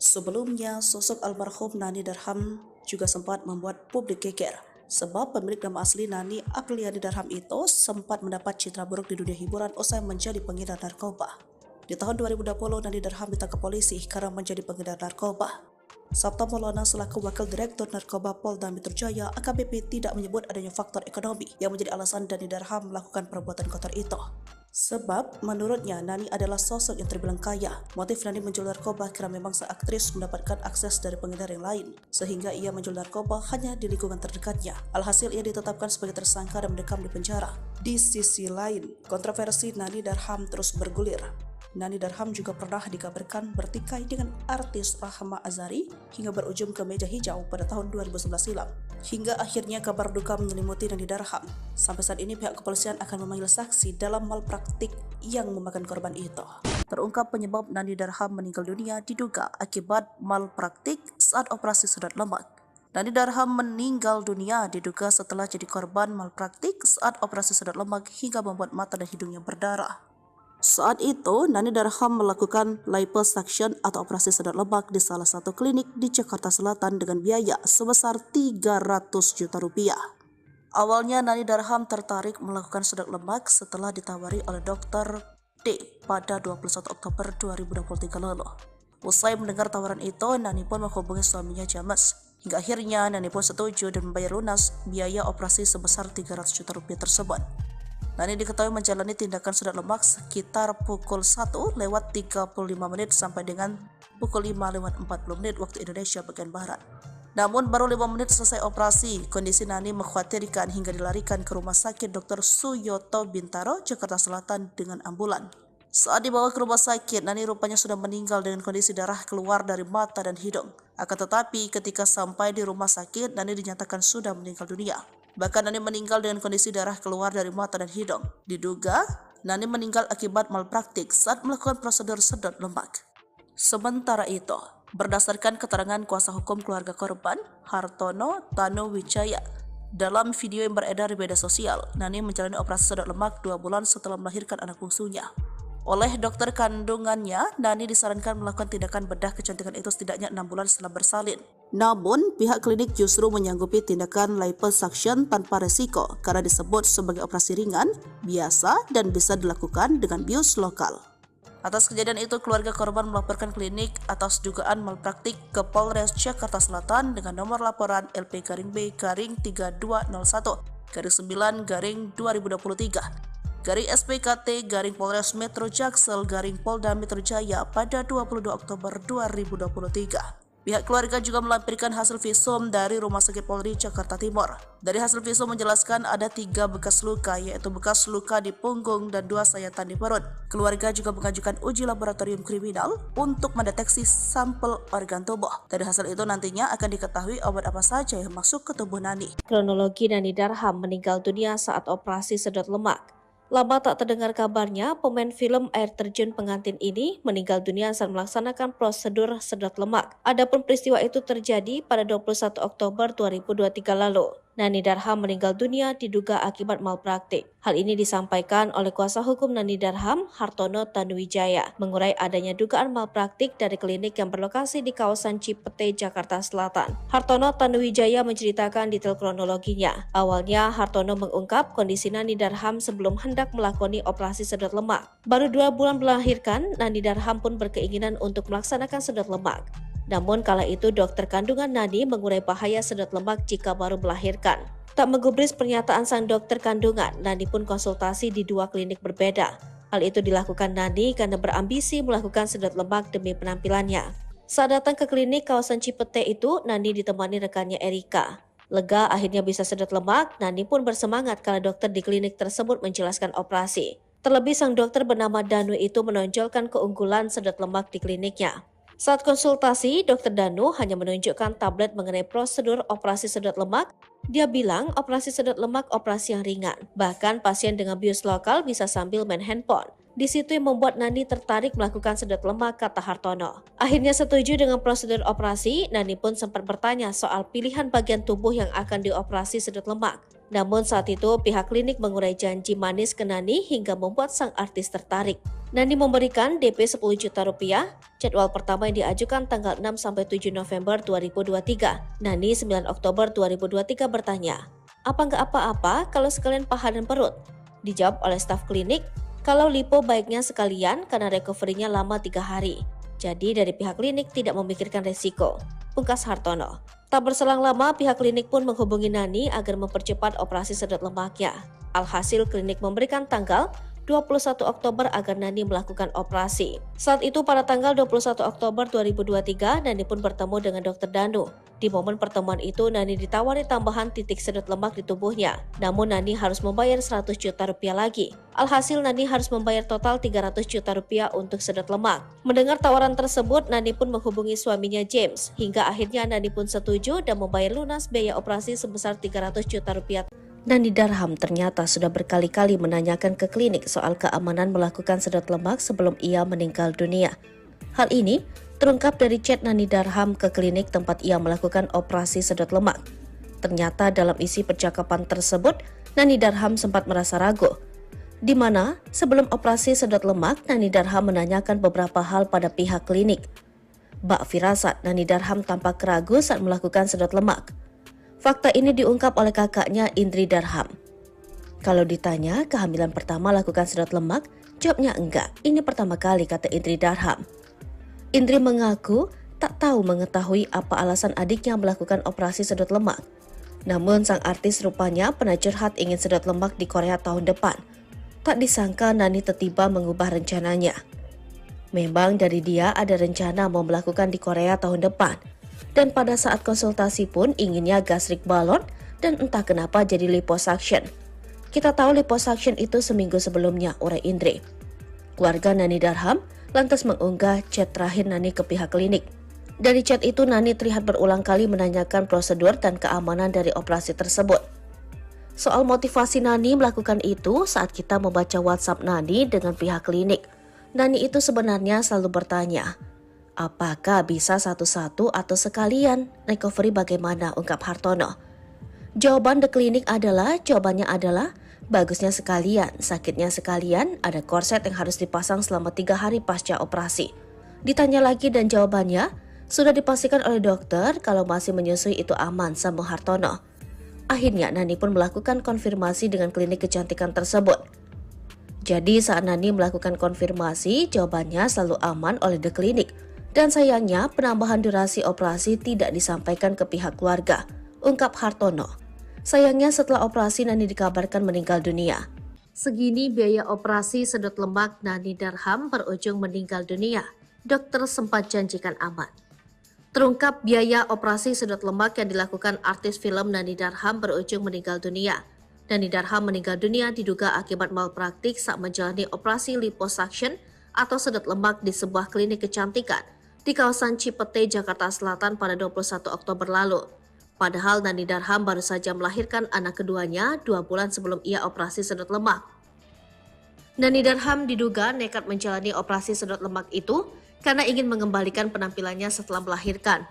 Sebelumnya, sosok almarhum Nani Darham juga sempat membuat publik geger, sebab pemilik nama asli Nani Apriliani Darham itu sempat mendapat citra buruk di dunia hiburan usai menjadi pengedar narkoba. Di tahun 2020, Nani Darham ditangkap polisi karena menjadi pengedar narkoba. Sabta Maulana selaku Wakil Direktur Narkoba Polda Metro Jaya AKBP tidak menyebut adanya faktor ekonomi yang menjadi alasan Nani Darham melakukan perbuatan kotor itu. Sebab menurutnya Nani adalah sosok yang terbilang kaya. Motif Nani menjual narkoba karena memang sang aktris mendapatkan akses dari pengedar yang lain, sehingga ia menjual narkoba hanya di lingkungan terdekatnya. Alhasil ia ditetapkan sebagai tersangka dan mendekam di penjara. Di sisi lain, kontroversi Nani Darham terus bergulir. Nani Darham juga pernah dikabarkan bertikai dengan artis Rahma Azhari hingga berujung ke meja hijau pada tahun 2011 silam. Hingga akhirnya kabar duka menyelimuti Nani Darham. Sampai saat ini pihak kepolisian akan memanggil saksi dalam malpraktik yang memakan korban itu. Terungkap penyebab Nani Darham meninggal dunia diduga akibat malpraktik saat operasi sedot lemak. Nani Darham meninggal dunia diduga setelah jadi korban malpraktik saat operasi sedot lemak hingga membuat mata dan hidungnya berdarah. Saat itu, Nani Darham melakukan liposuction atau operasi sedot lemak di salah satu klinik di Jakarta Selatan dengan biaya sebesar 300 juta rupiah. Awalnya Nani Darham tertarik melakukan sedot lemak setelah ditawari oleh Dr. D pada 21 Oktober 2023 lalu. Usai mendengar tawaran itu, Nani pun menghubungi suaminya James. Hingga akhirnya Nani pun setuju dan membayar lunas biaya operasi sebesar 300 juta rupiah tersebut. Nani diketahui menjalani tindakan sedot lemak sekitar pukul 1:35 sampai dengan pukul 5:40 waktu Indonesia bagian Barat. Namun baru 5 menit selesai operasi, kondisi Nani mengkhawatirkan hingga dilarikan ke Rumah Sakit Dr. Suyoto Bintaro, Jakarta Selatan dengan ambulan. Saat dibawa ke rumah sakit, Nani rupanya sudah meninggal dengan kondisi darah keluar dari mata dan hidung. Akan tetapi ketika sampai di rumah sakit, Nani dinyatakan sudah meninggal dunia. Bahkan Nani meninggal dengan kondisi darah keluar dari mata dan hidung. Diduga, Nani meninggal akibat malpraktik saat melakukan prosedur sedot lemak. Sementara itu, berdasarkan keterangan kuasa hukum keluarga korban, Hartono Tanu Wijaya, dalam video yang beredar di media sosial, Nani menjalani operasi sedot lemak 2 bulan setelah melahirkan anak bungsunya. Oleh dokter kandungannya, Nani disarankan melakukan tindakan bedah kecantikan itu setidaknya 6 bulan setelah bersalin. Namun, pihak klinik justru menyanggupi tindakan liposuction tanpa resiko karena disebut sebagai operasi ringan, biasa, dan bisa dilakukan dengan bius lokal. Atas kejadian itu, keluarga korban melaporkan klinik atas dugaan malpraktik ke Polres Jakarta Selatan dengan nomor laporan LP-B-3-21-2023 Polres Metro Jaksel Polda Metro Jaya pada 22 Oktober 2023. Pihak keluarga juga melampirkan hasil visum dari Rumah Sakit Polri Jakarta Timur. Dari hasil visum menjelaskan ada 3 bekas luka, yaitu bekas luka di punggung dan 2 sayatan di perut. Keluarga juga mengajukan uji laboratorium kriminal untuk mendeteksi sampel organ tubuh. Dari hasil itu nantinya akan diketahui obat apa saja yang masuk ke tubuh Nani. Kronologi Nani Darham meninggal dunia saat operasi sedot lemak. Lama tak terdengar kabarnya, pemain film Air Terjun Pengantin ini meninggal dunia saat melaksanakan prosedur sedot lemak. Adapun peristiwa itu terjadi pada 21 Oktober 2023 lalu. Nani Darham meninggal dunia diduga akibat malpraktik. Hal ini disampaikan oleh kuasa hukum Nani Darham, Hartono Tanuwijaya, mengurai adanya dugaan malpraktik dari klinik yang berlokasi di kawasan Cipete, Jakarta Selatan. Hartono Tanuwijaya menceritakan detail kronologinya. Awalnya, Hartono mengungkap kondisi Nani Darham sebelum hendak melakoni operasi sedot lemak. Baru 2 bulan melahirkan, Nani Darham pun berkeinginan untuk melaksanakan sedot lemak. Namun kala itu dokter kandungan Nani mengurai bahaya sedot lemak jika baru melahirkan. Tak menggubris pernyataan sang dokter kandungan, Nani pun konsultasi di 2 klinik berbeda. Hal itu dilakukan Nani karena berambisi melakukan sedot lemak demi penampilannya. Saat datang ke klinik kawasan Cipete itu, Nani ditemani rekannya Erika. Lega akhirnya bisa sedot lemak, Nani pun bersemangat karena dokter di klinik tersebut menjelaskan operasi. Terlebih sang dokter bernama Danu itu menonjolkan keunggulan sedot lemak di kliniknya. Saat konsultasi, Dr. Danu hanya menunjukkan tablet mengenai prosedur operasi sedot lemak. Dia bilang operasi sedot lemak operasi yang ringan. Bahkan pasien dengan bius lokal bisa sambil main handphone. Di situ yang membuat Nani tertarik melakukan sedot lemak, kata Hartono. Akhirnya setuju dengan prosedur operasi, Nani pun sempat bertanya soal pilihan bagian tubuh yang akan dioperasi sedot lemak. Namun saat itu pihak klinik mengurai janji manis ke Nani hingga membuat sang artis tertarik. Nani memberikan DP 10 juta rupiah. Jadwal pertama yang diajukan tanggal 6-7 November 2023. Nani 9 Oktober 2023 bertanya, "Apa nggak apa-apa kalau sekalian paha dan perut?" Dijawab oleh staf klinik, "Kalau lipo baiknya sekalian karena recovery-nya lama 3 hari. Jadi dari pihak klinik tidak memikirkan resiko," pungkas Hartono. Tak berselang lama pihak klinik pun menghubungi Nani agar mempercepat operasi sedot lemaknya. Alhasil klinik memberikan tanggal 21 Oktober agar Nani melakukan operasi. Saat itu pada tanggal 21 Oktober 2023, Nani pun bertemu dengan Dr. Danu. Di momen pertemuan itu, Nani ditawari tambahan titik sedot lemak di tubuhnya. Namun Nani harus membayar 100 juta rupiah lagi. Alhasil Nani harus membayar total 300 juta rupiah untuk sedot lemak. Mendengar tawaran tersebut, Nani pun menghubungi suaminya James. Hingga akhirnya Nani pun setuju dan membayar lunas biaya operasi sebesar 300 juta rupiah. Nani Darham ternyata sudah berkali-kali menanyakan ke klinik soal keamanan melakukan sedot lemak sebelum ia meninggal dunia. Hal ini terungkap dari chat Nani Darham ke klinik tempat ia melakukan operasi sedot lemak. Ternyata dalam isi percakapan tersebut, Nani Darham sempat merasa ragu. Di mana sebelum operasi sedot lemak, Nani Darham menanyakan beberapa hal pada pihak klinik. Bak firasat Nani Darham tampak ragu saat melakukan sedot lemak. Fakta ini diungkap oleh kakaknya Indri Darham. Kalau ditanya kehamilan pertama lakukan sedot lemak, jawabnya enggak. Ini pertama kali, kata Indri Darham. Indri mengaku tak tahu mengetahui apa alasan adiknya melakukan operasi sedot lemak. Namun sang artis rupanya pernah curhat ingin sedot lemak di Korea tahun depan. Tak disangka Nani tiba-tiba mengubah rencananya. Memang dari dia ada rencana mau melakukan di Korea tahun depan. Dan pada saat konsultasi pun inginnya gastrik balon dan entah kenapa jadi liposuction. Kita tahu liposuction itu seminggu sebelumnya, urai Indri. Keluarga Nani Darham lantas mengunggah chat terakhir Nani ke pihak klinik. Dari chat itu Nani terlihat berulang kali menanyakan prosedur dan keamanan dari operasi tersebut. Soal motivasi Nani melakukan itu saat kita membaca WhatsApp Nani dengan pihak klinik. Nani itu sebenarnya selalu bertanya, apakah bisa satu-satu atau sekalian? Recovery bagaimana? Ungkap Hartono. Jawabannya adalah bagusnya sekalian, sakitnya sekalian, ada korset yang harus dipasang selama 3 hari pasca operasi. Ditanya lagi dan jawabannya, sudah dipastikan oleh dokter kalau masih menyusui itu aman, sambung Hartono. Akhirnya Nani pun melakukan konfirmasi dengan klinik kecantikan tersebut. Jadi saat Nani melakukan konfirmasi, jawabannya selalu aman oleh The Clinic. Dan sayangnya penambahan durasi operasi tidak disampaikan ke pihak keluarga, ungkap Hartono. Sayangnya setelah operasi Nani dikabarkan meninggal dunia. Segini biaya operasi sedot lemak Nani Darham berujung meninggal dunia. Dokter sempat janjikan aman. Terungkap biaya operasi sedot lemak yang dilakukan artis film Nani Darham berujung meninggal dunia. Nani Darham meninggal dunia diduga akibat malpraktik saat menjalani operasi liposuction atau sedot lemak di sebuah klinik kecantikan di kawasan Cipete, Jakarta Selatan pada 21 Oktober lalu. Padahal Nani Darham baru saja melahirkan anak keduanya 2 bulan sebelum ia operasi sedot lemak. Nani Darham diduga nekat menjalani operasi sedot lemak itu karena ingin mengembalikan penampilannya setelah melahirkan.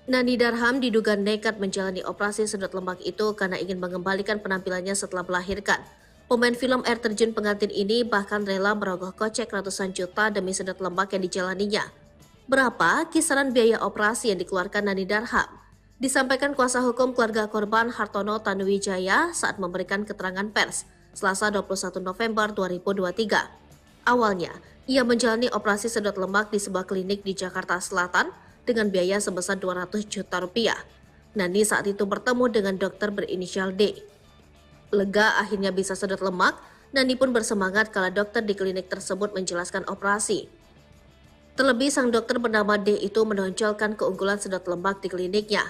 Nani Darham diduga nekat menjalani operasi sedot lemak itu karena ingin mengembalikan penampilannya setelah melahirkan. Pemain film air terjun pengantin ini bahkan rela merogoh kocek ratusan juta demi sedot lemak yang dijalaninya. Berapa kisaran biaya operasi yang dikeluarkan Nani Darham? Disampaikan kuasa hukum keluarga korban Hartono Tanuwijaya saat memberikan keterangan pers Selasa 21 November 2023. Awalnya, ia menjalani operasi sedot lemak di sebuah klinik di Jakarta Selatan dengan biaya sebesar 200 juta rupiah. Nani saat itu bertemu dengan dokter berinisial D. Lega akhirnya bisa sedot lemak, Nani pun bersemangat kala dokter di klinik tersebut menjelaskan operasi. Terlebih sang dokter bernama D itu menonjolkan keunggulan sedot lemak di kliniknya.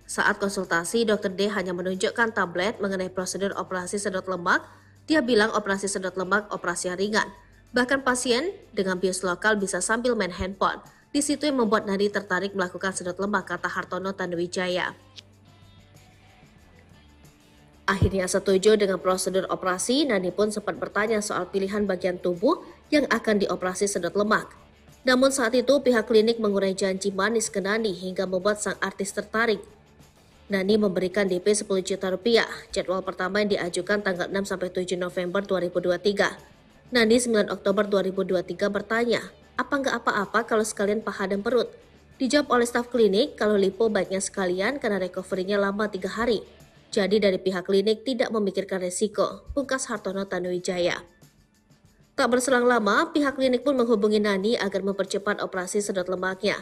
Saat konsultasi, dokter D hanya menunjukkan tablet mengenai prosedur operasi sedot lemak. Dia bilang operasi sedot lemak operasi yang ringan. Bahkan pasien dengan bius lokal bisa sambil main handphone. Di situ yang membuat Nani tertarik melakukan sedot lemak, kata Hartono Tanuwijaya. Akhirnya setuju dengan prosedur operasi, Nani pun sempat bertanya soal pilihan bagian tubuh yang akan dioperasi sedot lemak. Namun saat itu pihak klinik mengurai janji manis ke Nani hingga membuat sang artis tertarik. Nani memberikan DP 10 juta rupiah. Jadwal pertama yang diajukan tanggal 6-7 November 2023. Nani 9 Oktober 2023 bertanya, apa nggak apa-apa kalau sekalian paha dan perut? Dijawab oleh staf klinik kalau lipo baiknya sekalian karena recovery-nya lama 3 hari. Jadi dari pihak klinik tidak memikirkan resiko, pungkas Hartono Tanuwijaya. Tak berselang lama, pihak klinik pun menghubungi Nani agar mempercepat operasi sedot lemaknya.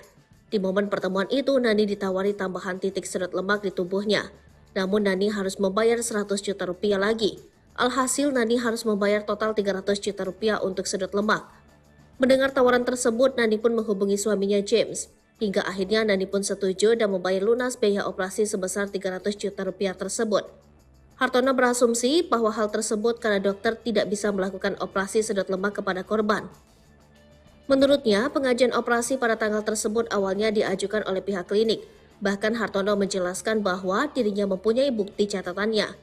Di momen pertemuan itu, Nani ditawari tambahan titik sedot lemak di tubuhnya. Namun Nani harus membayar 100 juta rupiah lagi. Alhasil Nani harus membayar total 300 juta rupiah untuk sedot lemak. Mendengar tawaran tersebut, Nani pun menghubungi suaminya James. Hingga akhirnya Nani pun setuju dan membayar lunas biaya operasi sebesar 300 juta rupiah tersebut. Hartono berasumsi bahwa hal tersebut karena dokter tidak bisa melakukan operasi sedot lemak kepada korban. Menurutnya, pengajuan operasi pada tanggal tersebut awalnya diajukan oleh pihak klinik. Bahkan Hartono menjelaskan bahwa dirinya mempunyai bukti catatannya.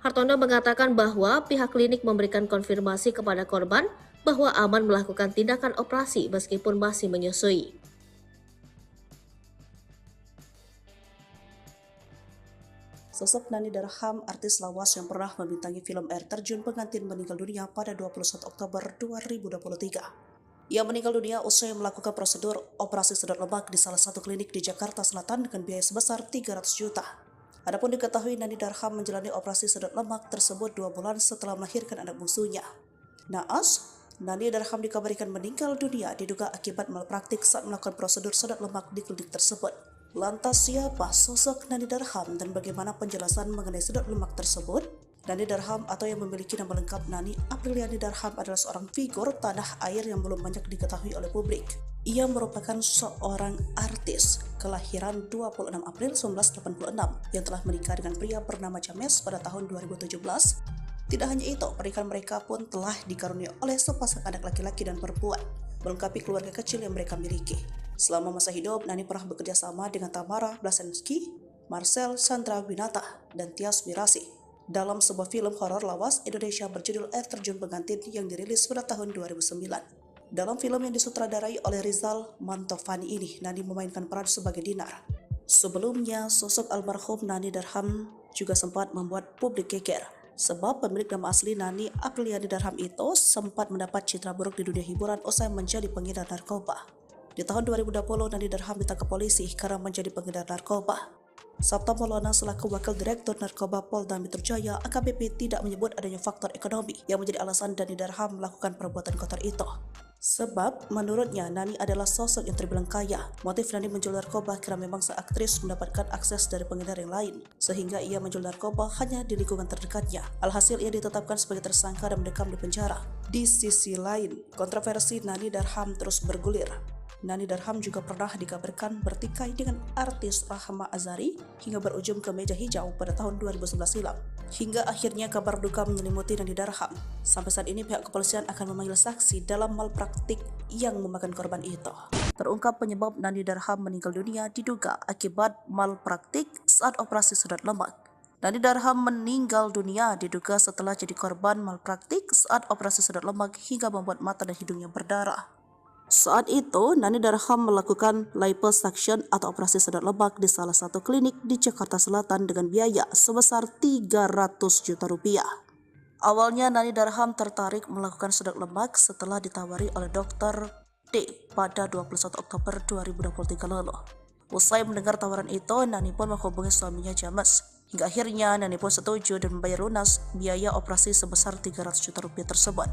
Hartono mengatakan bahwa pihak klinik memberikan konfirmasi kepada korban bahwa aman melakukan tindakan operasi meskipun masih menyusui. Sosok Nani Darham, artis lawas yang pernah membintangi film air terjun pengantin, meninggal dunia pada 21 Oktober 2023. Ia meninggal dunia usai melakukan prosedur operasi sedot lemak di salah satu klinik di Jakarta Selatan dengan biaya sebesar 300 juta. Adapun diketahui Nani Darham menjalani operasi sedot lemak tersebut 2 bulan setelah melahirkan anak bungsunya. Naas, Nani Darham dikabarkan meninggal dunia diduga akibat malpraktik saat melakukan prosedur sedot lemak di klinik tersebut. Lantas siapa sosok Nani Darham dan bagaimana penjelasan mengenai sedot lemak tersebut? Nani Darham atau yang memiliki nama lengkap Nani Apriliani Darham adalah seorang figur tanah air yang belum banyak diketahui oleh publik. Ia merupakan seorang artis kelahiran 26 April 1986 yang telah menikah dengan pria bernama James pada tahun 2017. Tidak hanya itu, pernikahan mereka pun telah dikaruniai oleh sepasang anak laki-laki dan perempuan, melengkapi keluarga kecil yang mereka miliki. Selama masa hidup, Nani pernah bekerja sama dengan Tamara Blazensky, Marcel Chandra Winata, dan Tias Mirasi dalam sebuah film horor lawas Indonesia berjudul Air Terjun Pengantin yang dirilis pada tahun 2009. Dalam film yang disutradarai oleh Rizal Mantovani ini, Nani memainkan peran sebagai Dinar. Sebelumnya, sosok almarhum Nani Darham juga sempat membuat publik geger, sebab pemilik nama asli Nani Apriliani Darham itu sempat mendapat citra buruk di dunia hiburan usai menjadi pengedar narkoba. Di tahun 2020, Nani Darham ditangkap polisi karena menjadi pengedar narkoba. Sabta Maulana selaku Wakil Direktur Narkoba Polda Metro Jaya AKBP tidak menyebut adanya faktor ekonomi yang menjadi alasan Nani Darham melakukan perbuatan kotor itu. Sebab menurutnya Nani adalah sosok yang terbilang kaya. Motif Nani menjual narkoba karena memang sang aktris mendapatkan akses dari pengedar yang lain, sehingga ia menjual narkoba hanya di lingkungan terdekatnya. Alhasil ia ditetapkan sebagai tersangka dan mendekam di penjara. Di sisi lain, kontroversi Nani Darham terus bergulir. Nani Darham juga pernah dikabarkan bertikai dengan artis Rahma Azhari hingga berujung ke meja hijau pada tahun 2011 silam. Hingga akhirnya kabar duka menyelimuti Nani Darham. Sampai saat ini pihak kepolisian akan memanggil saksi dalam malpraktik yang memakan korban itu. Terungkap penyebab Nani Darham meninggal dunia diduga akibat malpraktik saat operasi sedot lemak. Nani Darham meninggal dunia diduga setelah jadi korban malpraktik saat operasi sedot lemak hingga membuat mata dan hidungnya berdarah. Saat itu, Nani Darham melakukan liposuction atau operasi sedot lemak di salah satu klinik di Jakarta Selatan dengan biaya sebesar 300 juta rupiah. Awalnya Nani Darham tertarik melakukan sedot lemak setelah ditawari oleh Dr. D pada 21 Oktober 2023 lalu. Usai mendengar tawaran itu, Nani pun menghubungi suaminya James. Hingga akhirnya Nani pun setuju dan membayar lunas biaya operasi sebesar 300 juta rupiah tersebut.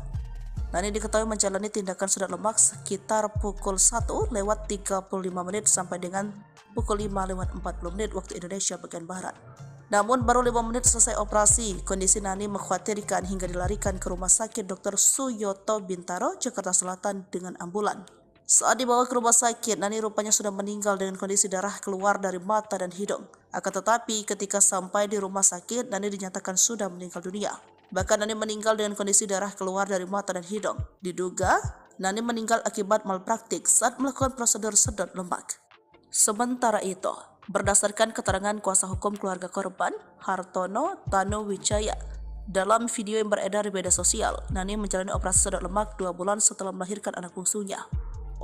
Nani diketahui menjalani tindakan sedot lemak sekitar pukul 1:35 sampai dengan pukul 5:40 waktu Indonesia bagian Barat. Namun baru 5 menit selesai operasi, kondisi Nani mengkhawatirkan hingga dilarikan ke Rumah Sakit Dr. Suyoto Bintaro, Jakarta Selatan dengan ambulan. Saat dibawa ke rumah sakit, Nani rupanya sudah meninggal dengan kondisi darah keluar dari mata dan hidung. Akan tetapi ketika sampai di rumah sakit, Nani dinyatakan sudah meninggal dunia. Bahkan Nani meninggal dengan kondisi darah keluar dari mata dan hidung. Diduga, Nani meninggal akibat malpraktik saat melakukan prosedur sedot lemak. Sementara itu, berdasarkan keterangan kuasa hukum keluarga korban, Hartono Tanuwijaya, dalam video yang beredar di media sosial, Nani menjalani operasi sedot lemak 2 bulan setelah melahirkan anak bungsunya.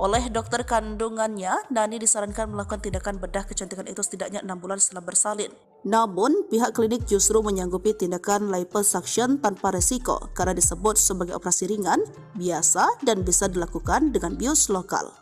Oleh dokter kandungannya, Nani disarankan melakukan tindakan bedah kecantikan itu setidaknya 6 bulan setelah bersalin. Namun, pihak klinik justru menyanggupi tindakan liposuction tanpa resiko karena disebut sebagai operasi ringan, biasa, dan bisa dilakukan dengan bius lokal.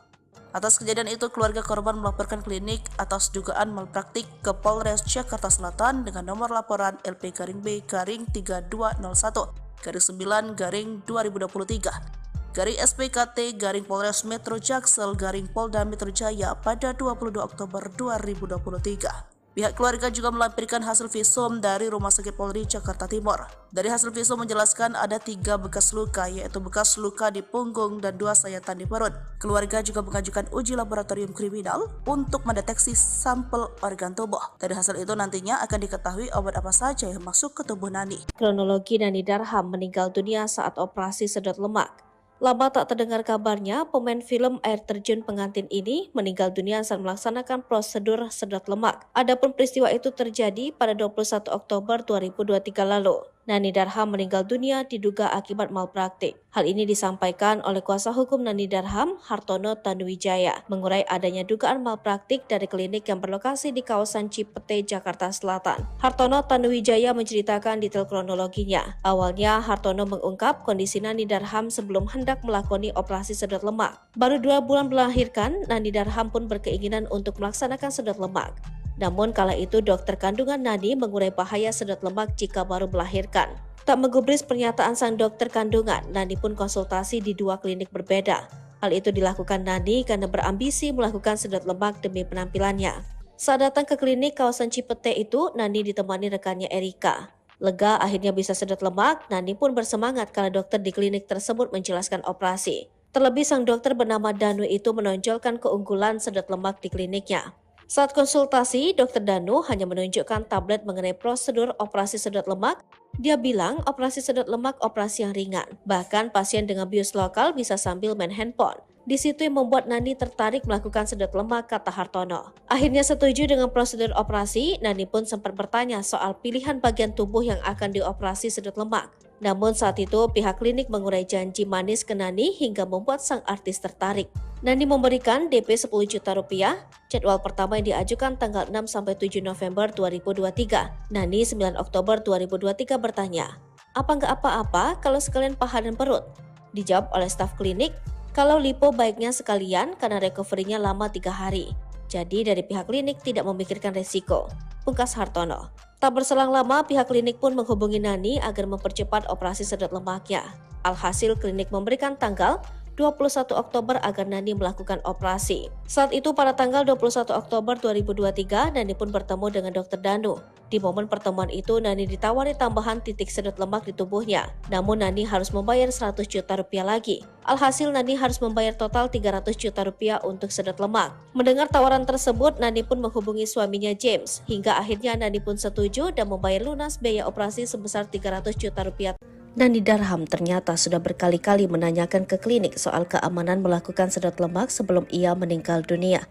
Atas kejadian itu, keluarga korban melaporkan klinik atas dugaan malpraktik ke Polres Jakarta Selatan dengan nomor laporan LP-B-3-1-9-2023. SPKT-Polres Metro Jaksel-Polda Metro Jaya pada 22 Oktober 2023. Pihak keluarga juga melampirkan hasil visum dari Rumah Sakit Polri Jakarta Timur. Dari hasil visum menjelaskan ada 3 bekas luka, yaitu bekas luka di punggung dan 2 sayatan di perut. Keluarga juga mengajukan uji laboratorium kriminal untuk mendeteksi sampel organ tubuh. Dari hasil itu nantinya akan diketahui obat apa saja yang masuk ke tubuh Nani. Kronologi Nani Darham meninggal dunia saat operasi sedot lemak. Lama tak terdengar kabarnya, pemain film air terjun pengantin ini meninggal dunia saat melaksanakan prosedur sedot lemak. Adapun peristiwa itu terjadi pada 21 Oktober 2023 lalu. Nani Darham meninggal dunia diduga akibat malpraktik. Hal ini disampaikan oleh kuasa hukum Nani Darham, Hartono Tanuwijaya, mengurai adanya dugaan malpraktik dari klinik yang berlokasi di kawasan Cipete, Jakarta Selatan. Hartono Tanuwijaya menceritakan detail kronologinya. Awalnya, Hartono mengungkap kondisi Nani Darham sebelum hendak melakoni operasi sedot lemak. Baru 2 bulan melahirkan, Nani Darham pun berkeinginan untuk melaksanakan sedot lemak. Namun kala itu dokter kandungan Nani mengurai bahaya sedot lemak jika baru melahirkan. Tak menggubris pernyataan sang dokter kandungan, Nani pun konsultasi di 2 klinik berbeda. Hal itu dilakukan Nani karena berambisi melakukan sedot lemak demi penampilannya. Saat datang ke klinik kawasan Cipete itu, Nani ditemani rekannya Erika. Lega akhirnya bisa sedot lemak, Nani pun bersemangat karena dokter di klinik tersebut menjelaskan operasi. Terlebih sang dokter bernama Danu itu menonjolkan keunggulan sedot lemak di kliniknya. Saat konsultasi, Dr. Danu hanya menunjukkan tablet mengenai prosedur operasi sedot lemak. Dia bilang operasi sedot lemak operasi yang ringan. Bahkan pasien dengan bius lokal bisa sambil main handphone. Di situ yang membuat Nani tertarik melakukan sedot lemak, kata Hartono. Akhirnya setuju dengan prosedur operasi, Nani pun sempat bertanya soal pilihan bagian tubuh yang akan dioperasi sedot lemak. Namun saat itu pihak klinik mengurai janji manis ke Nani hingga membuat sang artis tertarik. Nani memberikan DP 10 juta rupiah. Jadwal pertama yang diajukan tanggal 6-7 November 2023. Nani 9 Oktober 2023 bertanya, apa nggak apa-apa kalau sekalian paha dan perut? Dijawab oleh staf klinik, kalau lipo baiknya sekalian karena recovery-nya lama 3 hari. Jadi dari pihak klinik tidak memikirkan resiko, pungkas Hartono. Tak berselang lama, pihak klinik pun menghubungi Nani agar mempercepat operasi sedot lemaknya. Alhasil klinik memberikan tanggal 21 Oktober agar Nani melakukan operasi. Saat itu pada tanggal 21 Oktober 2023, Nani pun bertemu dengan Dr. Danu. Di momen pertemuan itu, Nani ditawari tambahan titik sedot lemak di tubuhnya. Namun Nani harus membayar 100 juta rupiah lagi. Alhasil Nani harus membayar total 300 juta rupiah untuk sedot lemak. Mendengar tawaran tersebut, Nani pun menghubungi suaminya James. Hingga akhirnya Nani pun setuju dan membayar lunas biaya operasi sebesar 300 juta rupiah. Nani Darham ternyata sudah berkali-kali menanyakan ke klinik soal keamanan melakukan sedot lemak sebelum ia meninggal dunia.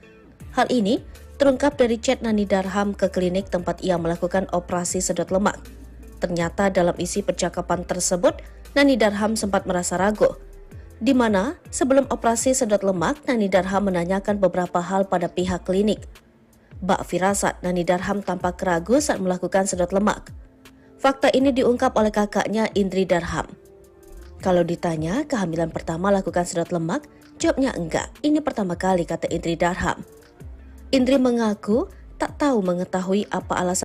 Hal ini terungkap dari chat Nani Darham ke klinik tempat ia melakukan operasi sedot lemak. Ternyata dalam isi percakapan tersebut, Nani Darham sempat merasa ragu. di mana sebelum operasi sedot lemak, Nani Darham menanyakan beberapa hal pada pihak klinik. Bak firasat Nani Darham tampak ragu saat melakukan sedot lemak. Fakta ini diungkap oleh kakaknya Indri Darham. Kalau ditanya kehamilan pertama lakukan sedot lemak, jawabnya enggak, ini pertama kali, kata Indri Darham. Indri mengaku tak tahu mengetahui apa alasan